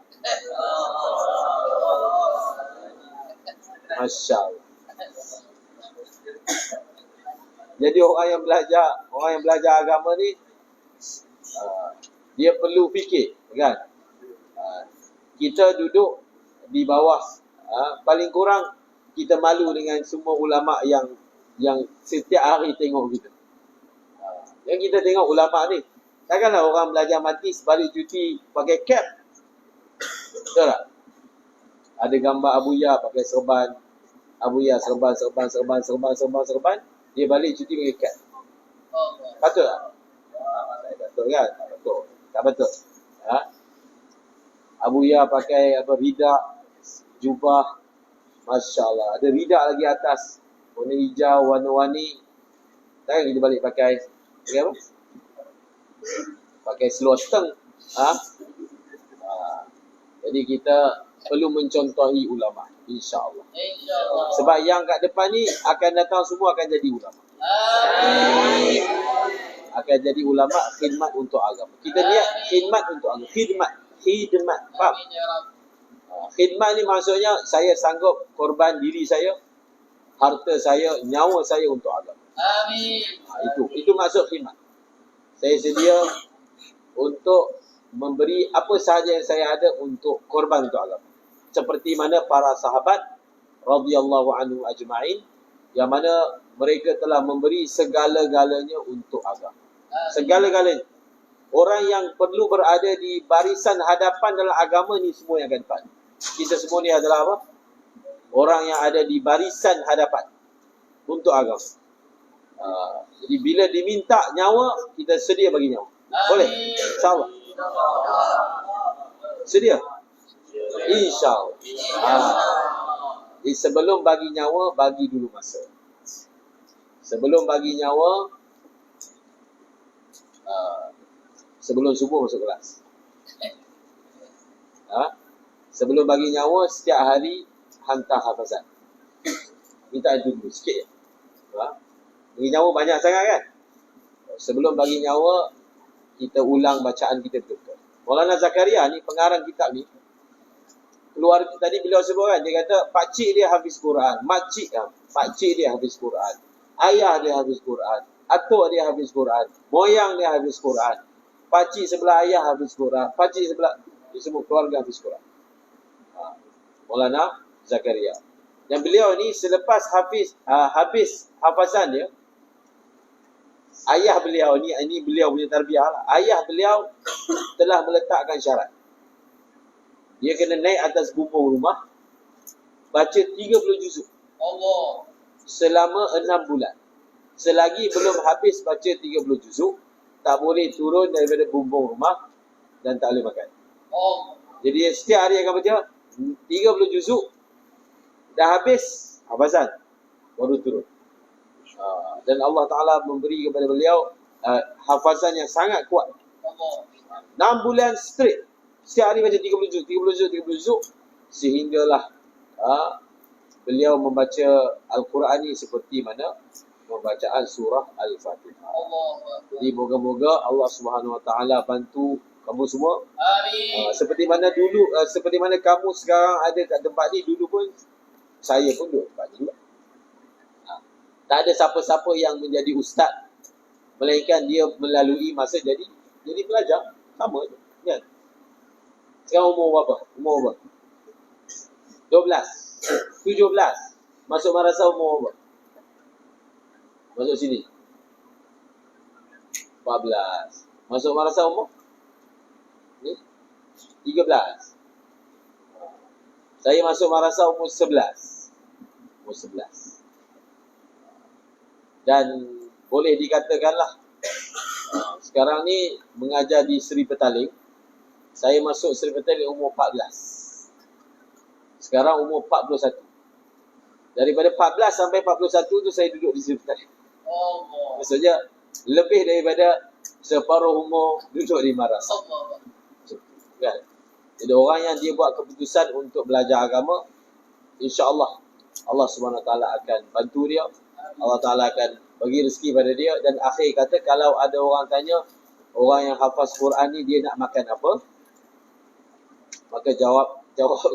Masya Allah. Jadi orang yang belajar agama ni, dia perlu fikir, kan? Kita duduk di bawah, paling kurang kita malu dengan semua ulama yang setiap hari tengok kita. Yang kita tengok ulama ni, takkanlah orang belajar mati sebalik cuti pakai cap. Betul tak? Ada gambar Abuya pakai serban, Abuya serban, dia balik cuti pakai cap. Betul tak? Betul kan? Betul. Tak betul. Abuya pakai rida, jubah, Masya Allah. Ada rida lagi atas, warna hijau, warna-warni. Takkan kita balik pakai apa? Pakai seluar steng. Jadi kita perlu mencontohi ulama, insya-Allah. Sebab yang kat depan ni akan datang semua akan jadi ulama. Amin. Akan jadi ulama, khidmat untuk agama. Kita niat khidmat untuk agama. Khidmat. Faham? Khidmat ni maksudnya saya sanggup korban diri saya, harta saya, nyawa saya untuk agama. Amin. Itu maksud khidmat. Saya sedia untuk memberi apa sahaja yang saya ada untuk korban untuk agama. Seperti mana para sahabat radhiyallahu anhu ajma'in, yang mana mereka telah memberi segala-galanya untuk agama. Segala-galanya. Orang yang perlu berada di barisan hadapan dalam agama ni semua yang akan depan. Kita semua ni adalah apa? Orang yang ada di barisan hadapan untuk agama. Jadi bila diminta nyawa, kita sedia bagi nyawa. Boleh? InsyaAllah. Sedia? InsyaAllah. Jadi sebelum bagi nyawa, bagi dulu masa. Sebelum bagi nyawa, sebelum subuh masuk kelas. Sebelum bagi nyawa, setiap hari hantar hafazan. Minta dulu sikit je. Bagi nyawa banyak sangat kan? Sebelum bagi nyawa, kita ulang bacaan kita betul-betul. Maulana Zakaria ni, pengarang kitab ni, keluar tadi beliau sebut kan, dia kata pakcik dia hafiz Quran, pakcik dia hafiz Quran, ayah dia hafiz Quran, atuk dia hafiz Quran, moyang dia hafiz Quran, pakcik sebelah ayah hafiz Quran, pakcik sebelah, disebut keluarga hafiz Quran. Maulana Zakaria. Dan beliau ni selepas habis hafazan dia, ayah beliau ni beliau punya tarbiyah lah. Ayah beliau telah meletakkan syarat. Dia kena naik atas bumbung rumah, baca 30 juzuk. Allah. Selama 6 bulan. Selagi belum habis baca 30 juzuk, tak boleh turun daripada bumbung rumah dan tak boleh makan. Oh. Jadi setiap hari akan baca 30 juzuk. Dah habis hafazan, baru turun. Dan Allah Ta'ala memberi kepada beliau hafazan yang sangat kuat. 6 bulan straight. Setiap hari baca 30 juzuk, sehinggalah beliau membaca Al-Quran ni seperti mana pembacaan surah Al-Fatihah. Jadi moga-moga Allah Subhanahu Wa Ta'ala bantu kamu semua. Amin. Seperti mana kamu sekarang ada kat tempat ni, dulu pun saya pun duduk tempat ni juga. Tak ada siapa-siapa yang menjadi ustaz, melainkan dia melalui masa jadi pelajar. Sama je, kan? Sekarang umur berapa? 12, 17. Masuk madrasah umur berapa? Masuk sini 14. Masuk madrasah umur ni 13. Saya masuk madrasah umur 11. Dan boleh dikatakanlah sekarang ni mengajar di Seri Petaling. Saya masuk Seri Petaling umur 14. Sekarang umur 41. Daripada 14 sampai 41 tu saya duduk di Seri Petaling. Maksudnya lebih daripada separuh umur duduk di madrasah. Kan? Jadi orang yang dia buat keputusan untuk belajar agama, insya-Allah Allah Subhanahu Wa Taala akan bantu dia. Allah Ta'ala akan bagi rezeki pada dia. Dan akhir kata, kalau ada orang tanya, orang yang hafaz Quran ni dia nak makan apa? Maka jawab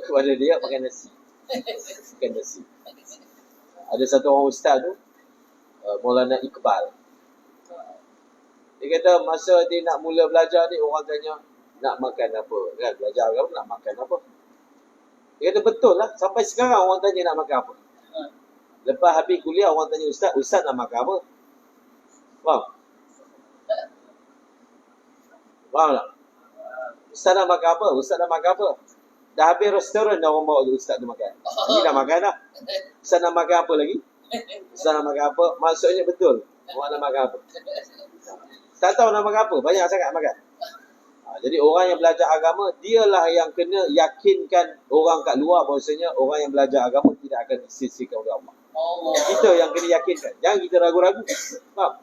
kepada dia, makan nasi. Makan nasi. Ada satu orang ustaz tu, Maulana Iqbal. Dia kata masa dia nak mula belajar ni, orang tanya nak makan apa? Kan belajar agama nak makan apa? Dia kata betul lah, sampai sekarang orang tanya nak makan apa. Lepas habis kuliah orang tanya ustaz nak makan apa? Faham tak? Ustaz nak makan apa? Dah habis restoran dah orang bawa ustaz tu makan. Ini dah makan dah. Ustaz nak makan apa lagi? Ustaz nak makan apa? Maksudnya betul. Orang nak makan apa? Tak tahu nak makan apa. Banyak sangat makan. Jadi orang yang belajar agama, dialah yang kena yakinkan orang kat luar bahawasanya orang yang belajar agama tidak akan disisihkan oleh Allah. Kita yang kena yakinkan. Jangan kita ragu-ragu. Faham?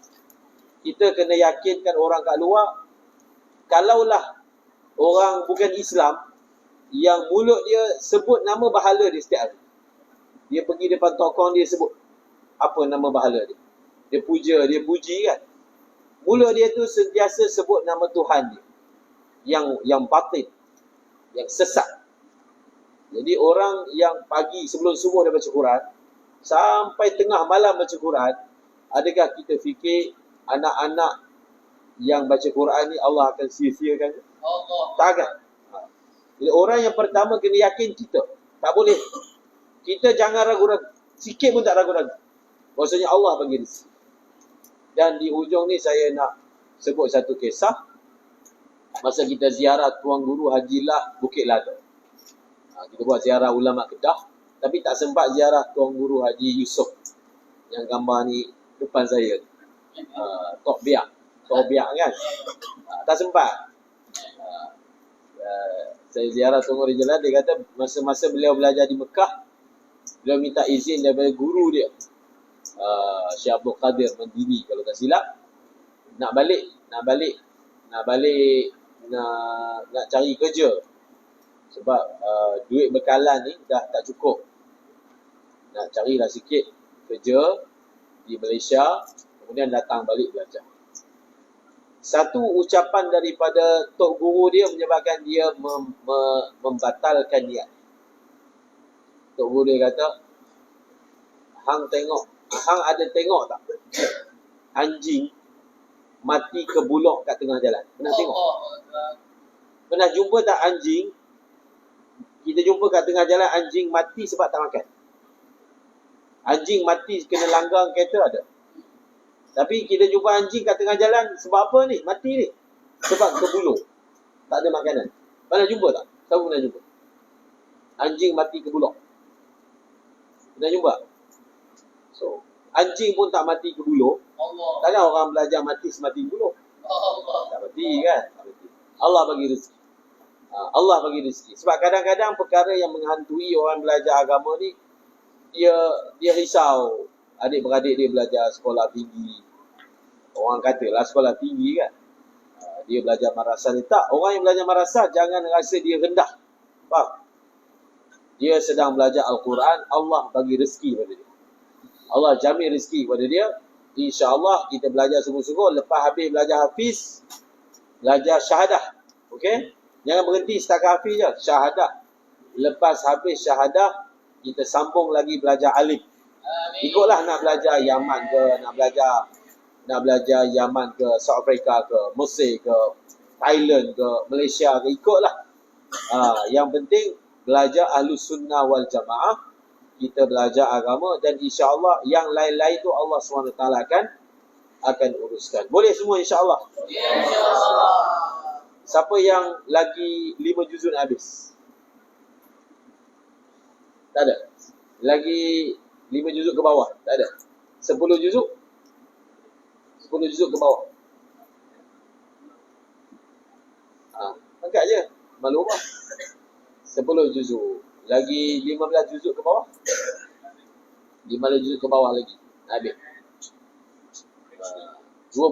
Kita kena yakinkan orang kat luar. Kalaulah orang bukan Islam, yang mulut dia sebut nama bahala dia setiap hari. Dia pergi depan tokoh dia sebut apa nama bahala dia. Dia puja, dia puji kan. Mulut dia tu sentiasa sebut nama Tuhan dia. Yang batin, yang sesat. Jadi orang yang pagi sebelum subuh dia baca Quran, sampai tengah malam baca Quran, adakah kita fikir anak-anak yang baca Quran ni Allah akan sia-siakan? Tak akan. Jadi orang yang pertama kena yakin kita. Tak boleh. Kita jangan ragu-ragu. Sikit pun tak ragu-ragu. Maksudnya Allah bagi rezeki. Dan di hujung ni saya nak sebut satu kisah. Masa kita ziarah Tuan Guru Hajilah Bukit Lada. Kita buat ziarah ulama Kedah. Tapi tak sempat ziarah Tuan Guru Haji Yusof. Yang gambar ni depan saya. Tok Biak kan. Tak sempat. Saya ziarah Tuan Guru Haji Lada. Dia kata masa-masa beliau belajar di Mekah, beliau minta izin daripada guru dia, Syekh Abdul Qadir Mandiri kalau tak silap, nak cari kerja. Sebab duit bekalan ni dah tak cukup. Nak carilah sikit kerja di Malaysia, kemudian datang balik belajar. Satu ucapan daripada Tok Guru dia menyebabkan dia membatalkan niat. Tok Guru dia kata, hang ada tengok tak anjing mati kebulok kat tengah jalan? Pernah tengok? Pernah jumpa tak anjing? Kita jumpa kat tengah jalan anjing mati sebab tak makan. Anjing mati kena langgar kereta ada. Tapi kita jumpa anjing kat tengah jalan sebab apa ni? Mati ni. Sebab kebulok. Tak ada makanan. Pernah jumpa tak? Siapa pernah jumpa? Anjing mati kebulok. Pernah jumpa? So, anjing pun tak mati kebulok. Takkan orang belajar mati semati kebulok? Tak mati kan? Tak mati. Allah bagi rezeki. Allah bagi rezeki. Sebab kadang-kadang perkara yang menghantui orang belajar agama ni, dia risau. Adik-beradik dia belajar sekolah tinggi. Orang katalah sekolah tinggi kan. Dia belajar madrasah ni. Tak, orang yang belajar madrasah jangan rasa dia rendah. Faham? Dia sedang belajar Al-Quran, Allah bagi rezeki pada dia. Allah jamin rezeki pada dia. InsyaAllah kita belajar sungguh-sungguh. Lepas habis belajar hafiz, belajar syahadah. Okey? Jangan berhenti setakat hafiz je. Syahadah. Lepas habis syahadah, kita sambung lagi belajar alim. Ikutlah nak belajar Yaman ke, nak belajar Yaman ke, South Africa ke, Mesir ke, Thailand ke, Malaysia ke, ikutlah. Yang penting belajar Ahlus Sunnah wal Jamaah, kita belajar agama, dan insya-Allah yang lain-lain tu Allah SWT akan uruskan. Boleh semua insya-Allah. Ya, insya-Allah. Siapa yang lagi 5 juzuk habis? Tak ada. Lagi 5 juzuk ke bawah? Tak ada. 10 juzuk? 10 juzuk ke bawah. Angkat je. Malu apa? 10 juzuk. Lagi 15 juzuk ke bawah? 15 juzuk ke bawah lagi. Habis. 20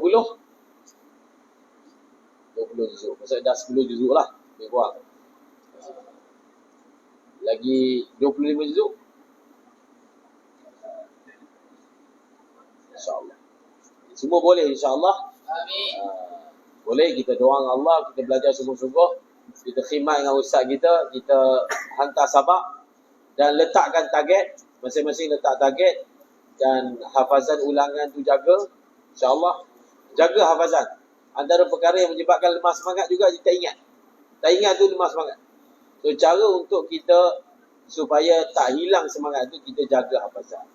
juzuk. Maksudnya dah 10 juzuk lah. Lebih kurang. Lagi 25 juzuk. InsyaAllah. Semua boleh insyaAllah. Amin. Boleh kita doa dengan Allah, kita belajar sungguh-sungguh, kita khidmat dengan ustaz kita, kita hantar sabak dan letakkan target, masing-masing letak target, dan hafazan ulangan tu jaga, insyaAllah. Jaga hafazan. Antara perkara yang menyebabkan lemah semangat juga tak ingat. Tak ingat tu lemah semangat. So cara untuk kita supaya tak hilang semangat tu, kita jaga hafazan.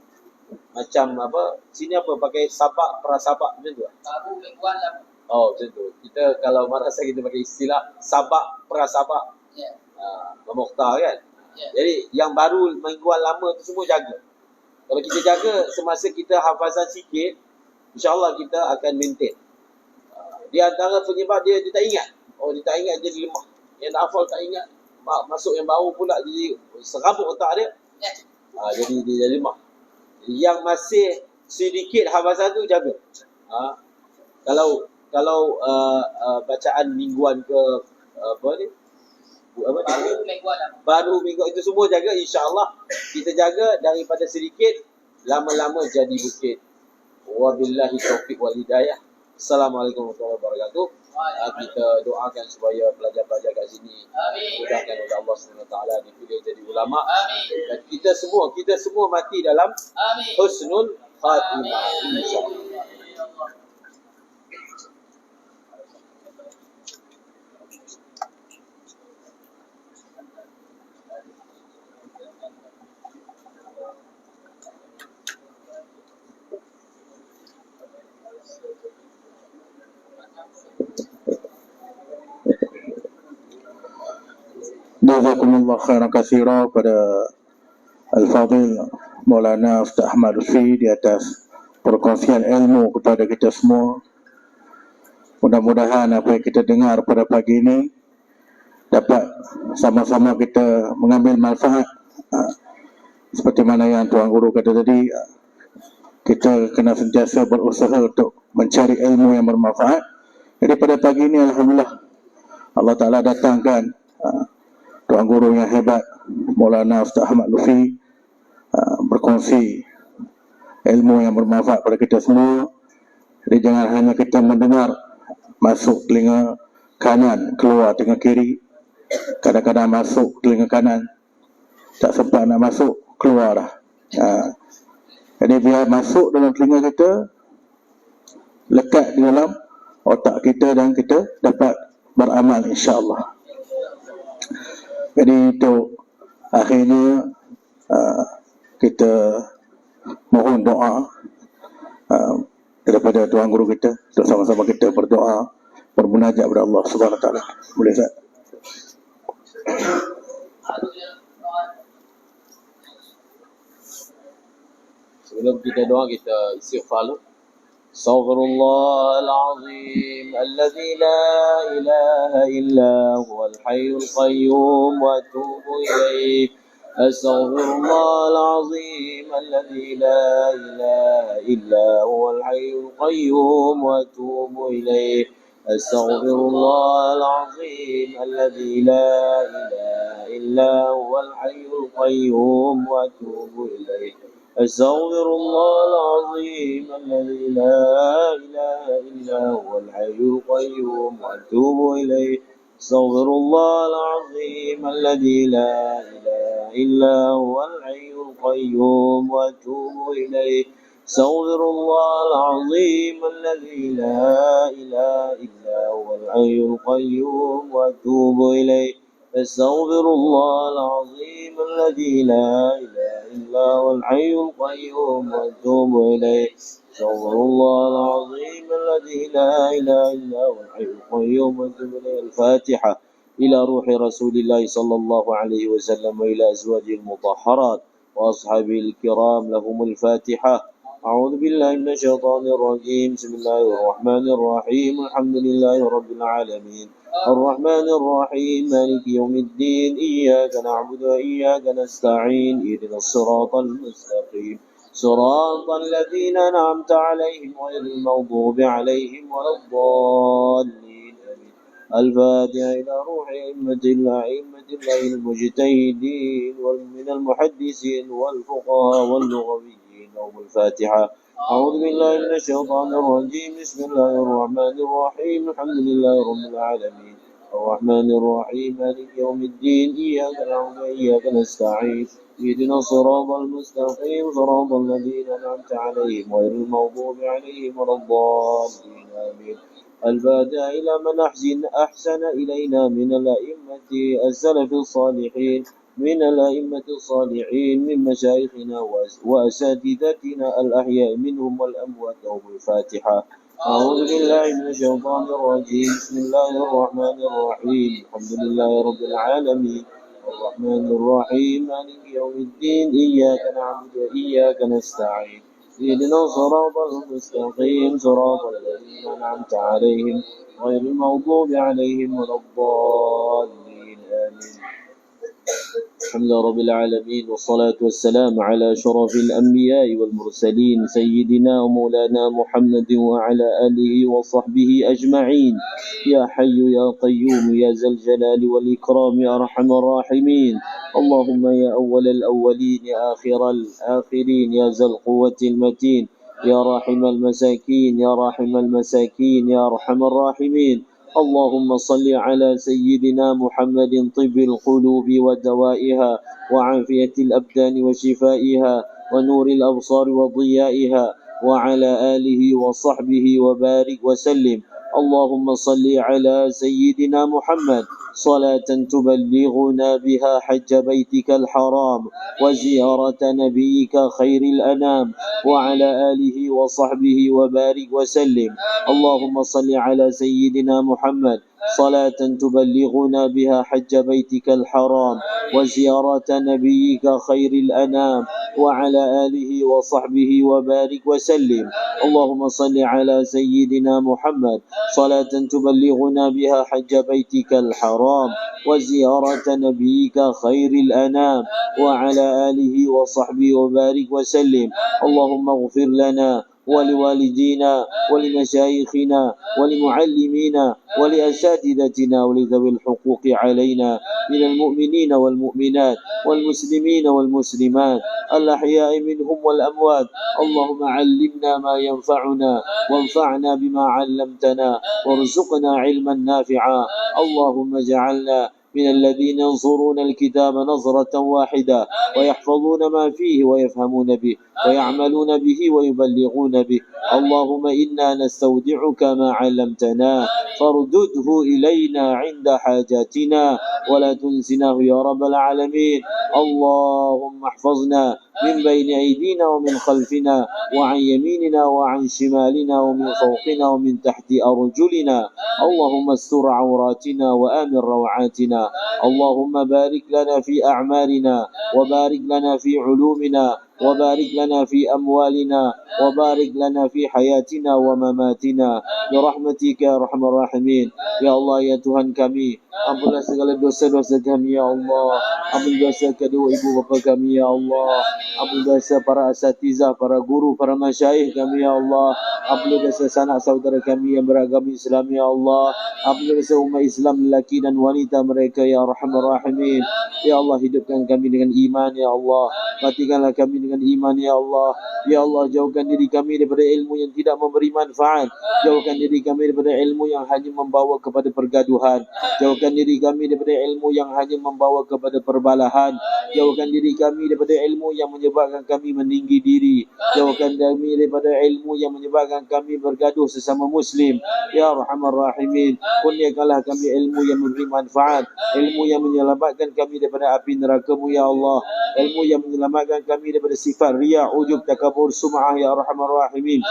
Macam apa, sini apa, pakai sabak, prasabak macam tu lah. Oh macam tu. Kita kalau madrasah kita pakai istilah sabak, prasabak. Mukhtar kan. Jadi yang baru, mingguan lama tu semua jaga. Kalau kita jaga, semasa kita hafazan sikit, insyaAllah kita akan maintain. Di antara penyebab dia tak ingat. Oh dia tak ingat, jadi lemah. Yang nak hafal tak ingat, masuk yang baru pula jadi serabut otak dia. Jadi dia jadi lemah. Yang masih sedikit hafazan tu jaga. Kalau bacaan mingguan ke apa ni? Baru mingguan itu semua jaga, insya-Allah kita jaga daripada sedikit lama-lama jadi bukit. Wabillahi taufiq wal hidayah. Assalamualaikum warahmatullahi wabarakatuh. Kita doakan supaya pelajar-pelajar kat sini dimudahkan oleh Allah SWT, dipilih jadi ulama. Dan kita semua mati dalam husnul khatimah, insya-Allah. Jazakumullah khairan katsira pada Al-Fadhil Maulana Ustaz Ahmad Lutfi di atas perkongsian ilmu kepada kita semua. Mudah-mudahan apa yang kita dengar pada pagi ini dapat sama-sama kita mengambil manfaat. Seperti mana yang Tuan Guru kata tadi, kita kena sentiasa berusaha untuk mencari ilmu yang bermanfaat. Jadi pada pagi ini alhamdulillah Allah Ta'ala datangkan Tuan Guru yang hebat Maulana Ustaz Ahmad Lutfi berkongsi ilmu yang bermanfaat pada kita semua. Jadi jangan hanya kita mendengar, masuk telinga kanan, keluar telinga kiri, kadang-kadang masuk telinga kanan, tak sempat nak masuk, keluar dah. Jadi biar masuk dalam telinga kita, lekat di dalam otak kita, dan kita dapat beramal insya-Allah. Jadi untuk akhirnya kita mohon doa daripada Tuan Guru kita, untuk sama-sama kita berdoa, bermunajat kepada Allah Subhanahu Wa Taala. Boleh tak? Sebelum kita doa, kita istighfar. Astaghfirullah al-azim alladzi la ilaha illa huwal hayyul qayyum wa atubu ilaih. Astaghfirullah al-azim alladzi la ilaha illa huwal hayyul qayyum wa atubu ilaih. Astaghfirullah al-azim alladzi la ilaha illa huwal hayyul qayyum wa atubu ilaih. أستغفر الله العظيم الذي لا إله إلا هو الحي القيوم وأتوب إليه. أستغفر الله العظيم الذي لا إله إلا هو الحي القيوم وأتوب إليه. أستغفر الله العظيم الذي لا إله إلا هو الحي القيوم وأتوب إليه. أستغفر الله العظيم الذي لا إله إلا هو الحي القيوم وأتوب إليه. أستغفر الله العظيم الذي لا إله إلا هو الحي القيوم وأتوب إليه. الفاتحة إلى روح رسول الله صلى الله عليه وسلم وإلى أزواجه المطهرات وأصحابه الكرام، لهم الفاتحة. أعوذ بالله من الشيطان الرجيم. بسم الله الرحمن الرحيم. الحمد لله رب العالمين الرحمن الرحيم مالك يوم الدين. إياك نعبد وإياك نستعين. اهدنا الصراط المستقيم صراط الذين أنعمت عليهم غير المغضوب عليهم ولا الضالين. آمين. الفاتحة إلى روح أئمة الله المجتهدين ومن المحدثين والفقهاء واللغويين، لهم الفاتحة. أعوذ بالله من الشيطان الرجيم. بسم الله الرحمن الرحيم. الحمد لله رب العالمين الرحمن الرحيم مالك يوم الدين. إياك نعبد وإياك نستعين. اهدنا الصراط المستقيم صراط الذين أنعمت عليهم غير المغضوب عليهم ولا الضالين. آمين. الفاتحة إلى من أحسن إلينا من الأئمة السلف الصالحين، من الأئمة الصالحين، من مشايخنا وأساتذتنا الأحياء منهم والأموات، لهم الفاتحة. أعوذ بالله من الشيطان الرجيم. بسم الله الرحمن الرحيم. الحمد لله رب العالمين الرحمن الرحيم مالك يوم الدين. إياك نعبد وإياك نستعين. اهدنا الصراط المستقيم صراط الذين أنعمت عليهم غير المغضوب عليهم ولا الضالين. آمين. الحمد لله رب العالمين، والصلاة والسلام على شرف الأنبياء والمرسلين سيدنا ومولانا محمد وعلى آله وصحبه أجمعين. يا حي يا قيوم يا ذا الجلال والإكرام يا أرحم الراحمين. اللهم يا أول الأولين يا آخر الآخرين يا ذا القوة المتين يا راحم المساكين يا راحم المساكين يا أرحم الراحمين. اللهم صل على سيدنا محمد طب القلوب ودوائها وعافية الأبدان وشفائها ونور الأبصار وضيائها وعلى آله وصحبه وبارك وسلم. اللهم صل على سيدنا محمد صلاة تبلغنا بها حج بيتك الحرام وزيارة نبيك خير الأنام وعلى آله وصحبه وبارك وسلم. اللهم صل على سيدنا محمد صلاة تبلغنا بها حج بيتك الحرام وزيارة نبيك خير الأنام وعلى آله وصحبه وبارك وسلم. اللهم صل على سيدنا محمد صلاة تبلغنا بها حج بيتك الحرام وزيارة نبيك خير الأنام وعلى آله وصحبه وبارك وسلم. اللهم اغفر لنا ولوالدينا ولمشايخنا ولمعلمينا ولأساتذتنا ولذوي الحقوق علينا من المؤمنين والمؤمنات والمسلمين والمسلمات الأحياء منهم والأموات. اللهم علمنا ما ينفعنا وانفعنا بما علمتنا وارزقنا علما نافعا. اللهم اجعلنا من الذين ينظرون الكتاب نظرة واحدة ويحفظون ما فيه ويفهمون به ويعملون به ويبلغون به. اللهم إنا نستودعك ما علمتنا فاردده إلينا عند حاجاتنا ولا تنسناه يا رب العالمين. اللهم احفظنا من بين أيدينا ومن خلفنا وعن يميننا وعن شمالنا ومن فوقنا ومن تحت أرجلنا. اللهم استر عوراتنا وآمن روعاتنا. اللهم بارك لنا في أعمالنا وبارك لنا في علومنا وبارك لنا في أموالنا وبارك لنا في حياتنا ومماتنا برحمتك يا أرحم الراحمين. Ya Allah, ya Tuhan kami, ampunlah segala dosa-dosa kami ya Allah. Ampun dosa kedua ibu bapa kami ya Allah. Ampun dosa para asatizah, para guru, para masyaikh kami ya Allah. Ampun dosa sanak saudara kami yang beragama Islam ya Allah. Ampun dosa umat Islam lelaki dan wanita mereka ya Arhamar Rahimin. Ya Allah, hidupkan kami dengan iman ya Allah. Matikanlah kami dengan iman ya Allah. Ya Allah, jauhkan diri kami daripada ilmu yang tidak memberi manfaat. Jauhkan diri kami daripada ilmu yang hanya membawa kepada pergaduhan. Jauhkan diri kami daripada ilmu yang hanya membawa kepada perbalahan. Jauhkan diri kami daripada ilmu yang menyebabkan kami meninggi diri. Jauhkan kami daripada ilmu yang menyebabkan kami bergaduh sesama Muslim. Ya Arhamar Rahimin, kurniakanlah kami ilmu yang memberi manfaat, ilmu yang menyelamatkan kami daripada api neraka-Mu ya Allah, ilmu yang menyelamatkan kami daripada sifat riya, ujub, takabur, sum'ah ya Arhamar Rahimin.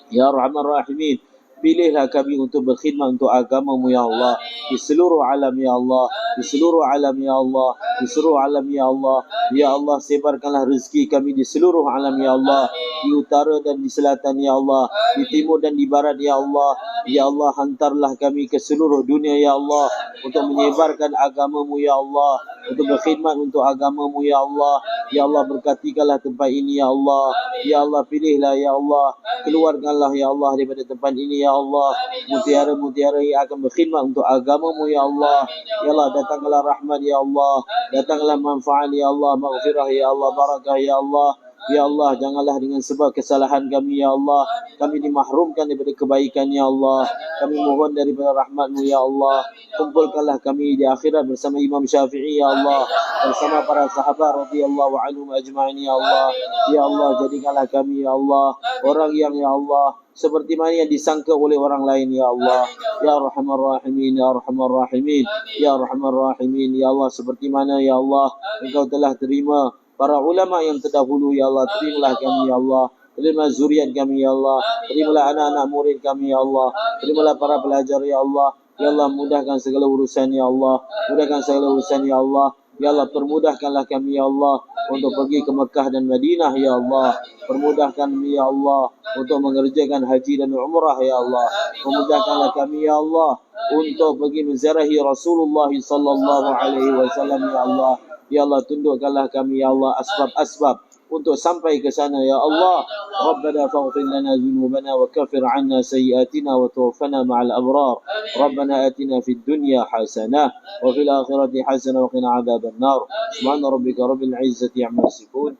Ya Arhamar Rahimin, pilihlah kami untuk berkhidmat untuk agama-Mu ya Allah, di seluruh alam ya Allah, di seluruh alam ya Allah, di seluruh alam ya Allah. Ya Allah, sebarkanlah rezeki kami di seluruh alam ya Allah, di utara dan di selatan ya Allah, di timur dan di barat ya Allah. Ya Allah, hantarlah kami ke seluruh dunia ya Allah, untuk menyebarkan agama-Mu ya Allah, untuk berkhidmat untuk agama-Mu ya Allah. Ya Allah, berkatikanlah tempat ini ya Allah. Ya Allah, pilihlah ya Allah, keluarkanlah ya Allah daripada tempat ini ya Allah mutiara-mutiara yang akan berkhidmat untuk agama-Mu ya Allah. Ya Allah, datanglah rahmat ya Allah, datanglah manfaat ya Allah, maghfirah ya Allah, barakah ya Allah. Ya Allah, janganlah dengan sebab kesalahan kami ya Allah, kami dimahrumkan daripada kebaikan ya Allah. Kami mohon daripada rahmat-Mu ya Allah, kumpulkanlah kami di akhirat bersama Imam Syafi'i ya Allah, bersama para sahabat radhiyallahu anhum ajma'in ya Allah. Ya Allah, jadikanlah kami ya Allah orang yang ya Allah seperti mana yang disangka oleh orang lain ya Allah. Ya Arhamar Rahimin, ya Arhamar Rahimin, ya Arhamar Rahimin. Ya Allah, seperti mana ya Allah Engkau telah terima para ulama yang terdahulu ya Allah, terimalah kami ya Allah, terimalah zuriat kami ya Allah, terimalah anak-anak murid kami ya Allah, terimalah para pelajar ya Allah. Ya Allah, mudahkan segala urusan ya Allah, mudahkan segala urusan ya Allah. Ya Allah, permudahkanlah kami ya Allah untuk pergi ke Mekah dan Madinah ya Allah. Permudahkan kami ya Allah untuk mengerjakan haji dan umrah ya Allah. Permudahkanlah kami ya Allah untuk pergi menziarahi Rasulullah sallallahu alaihi wasallam ya Allah. Ya Allah, tundukkanlah kami ya Allah asbab-asbab untuk sampai ke sana ya Allah. Rabbana faghfir lana dhunubana wa kaffir 'anna sayyi'atina wa tawaffana ma'al abrar. Rabbana atina fid dunya hasanah wa fil akhirati hasanah wa qina 'adzaban nar. Subhana rabbika rabbil 'izzati 'amma yasifun.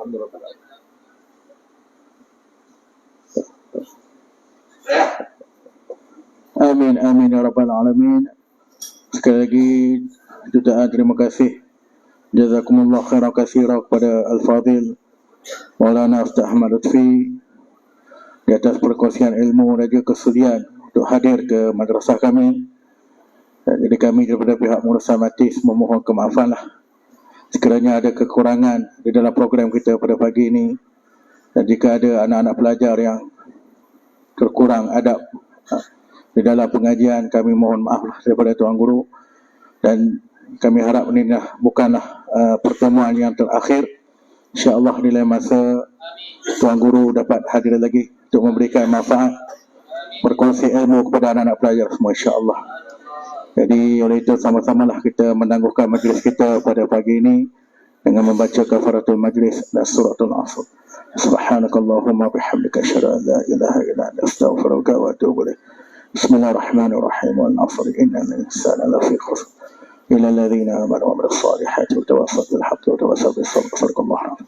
Alhamdulillah. Amin, amin ya rabbal alamin. Sekali lagi jutaan terima kasih, jazakumullah khairan katsira kepada Al-Fadhil Maulana Ustaz Ahmad Lutfi di atas perkongsian ilmu dan juga kesudian untuk hadir ke madrasah kami. Jadi kami daripada pihak Madrasah Matis memohon kemaafan lah sekiranya ada kekurangan di dalam program kita pada pagi ini, dan jika ada anak-anak pelajar yang terkurang adab di dalam pengajian, kami mohon maaf lah daripada Tuan Guru. Dan kami harap ini bukanlah pertemuan yang terakhir. InsyaAllah di lain masa Tuan Guru dapat hadir lagi untuk memberikan manfaat, berkongsi ilmu kepada anak-anak pelajar semua insyaAllah. Jadi oleh itu sama-samalah kita menangguhkan majlis kita pada pagi ini dengan membaca kafaratul majlis dan suratul Asr. Subhanakallahumma bihamdika asyhadu an la ilaha illa anta astaghfiruka wa atubu ilaik. Bismillahirrahmanirrahim. Wal 'asri innal insana lafi khusr illa alladhina amanu wa 'amilus solihati wa tawassaw bil haqqi wa tawassaw bis sabr. Sadaqallahu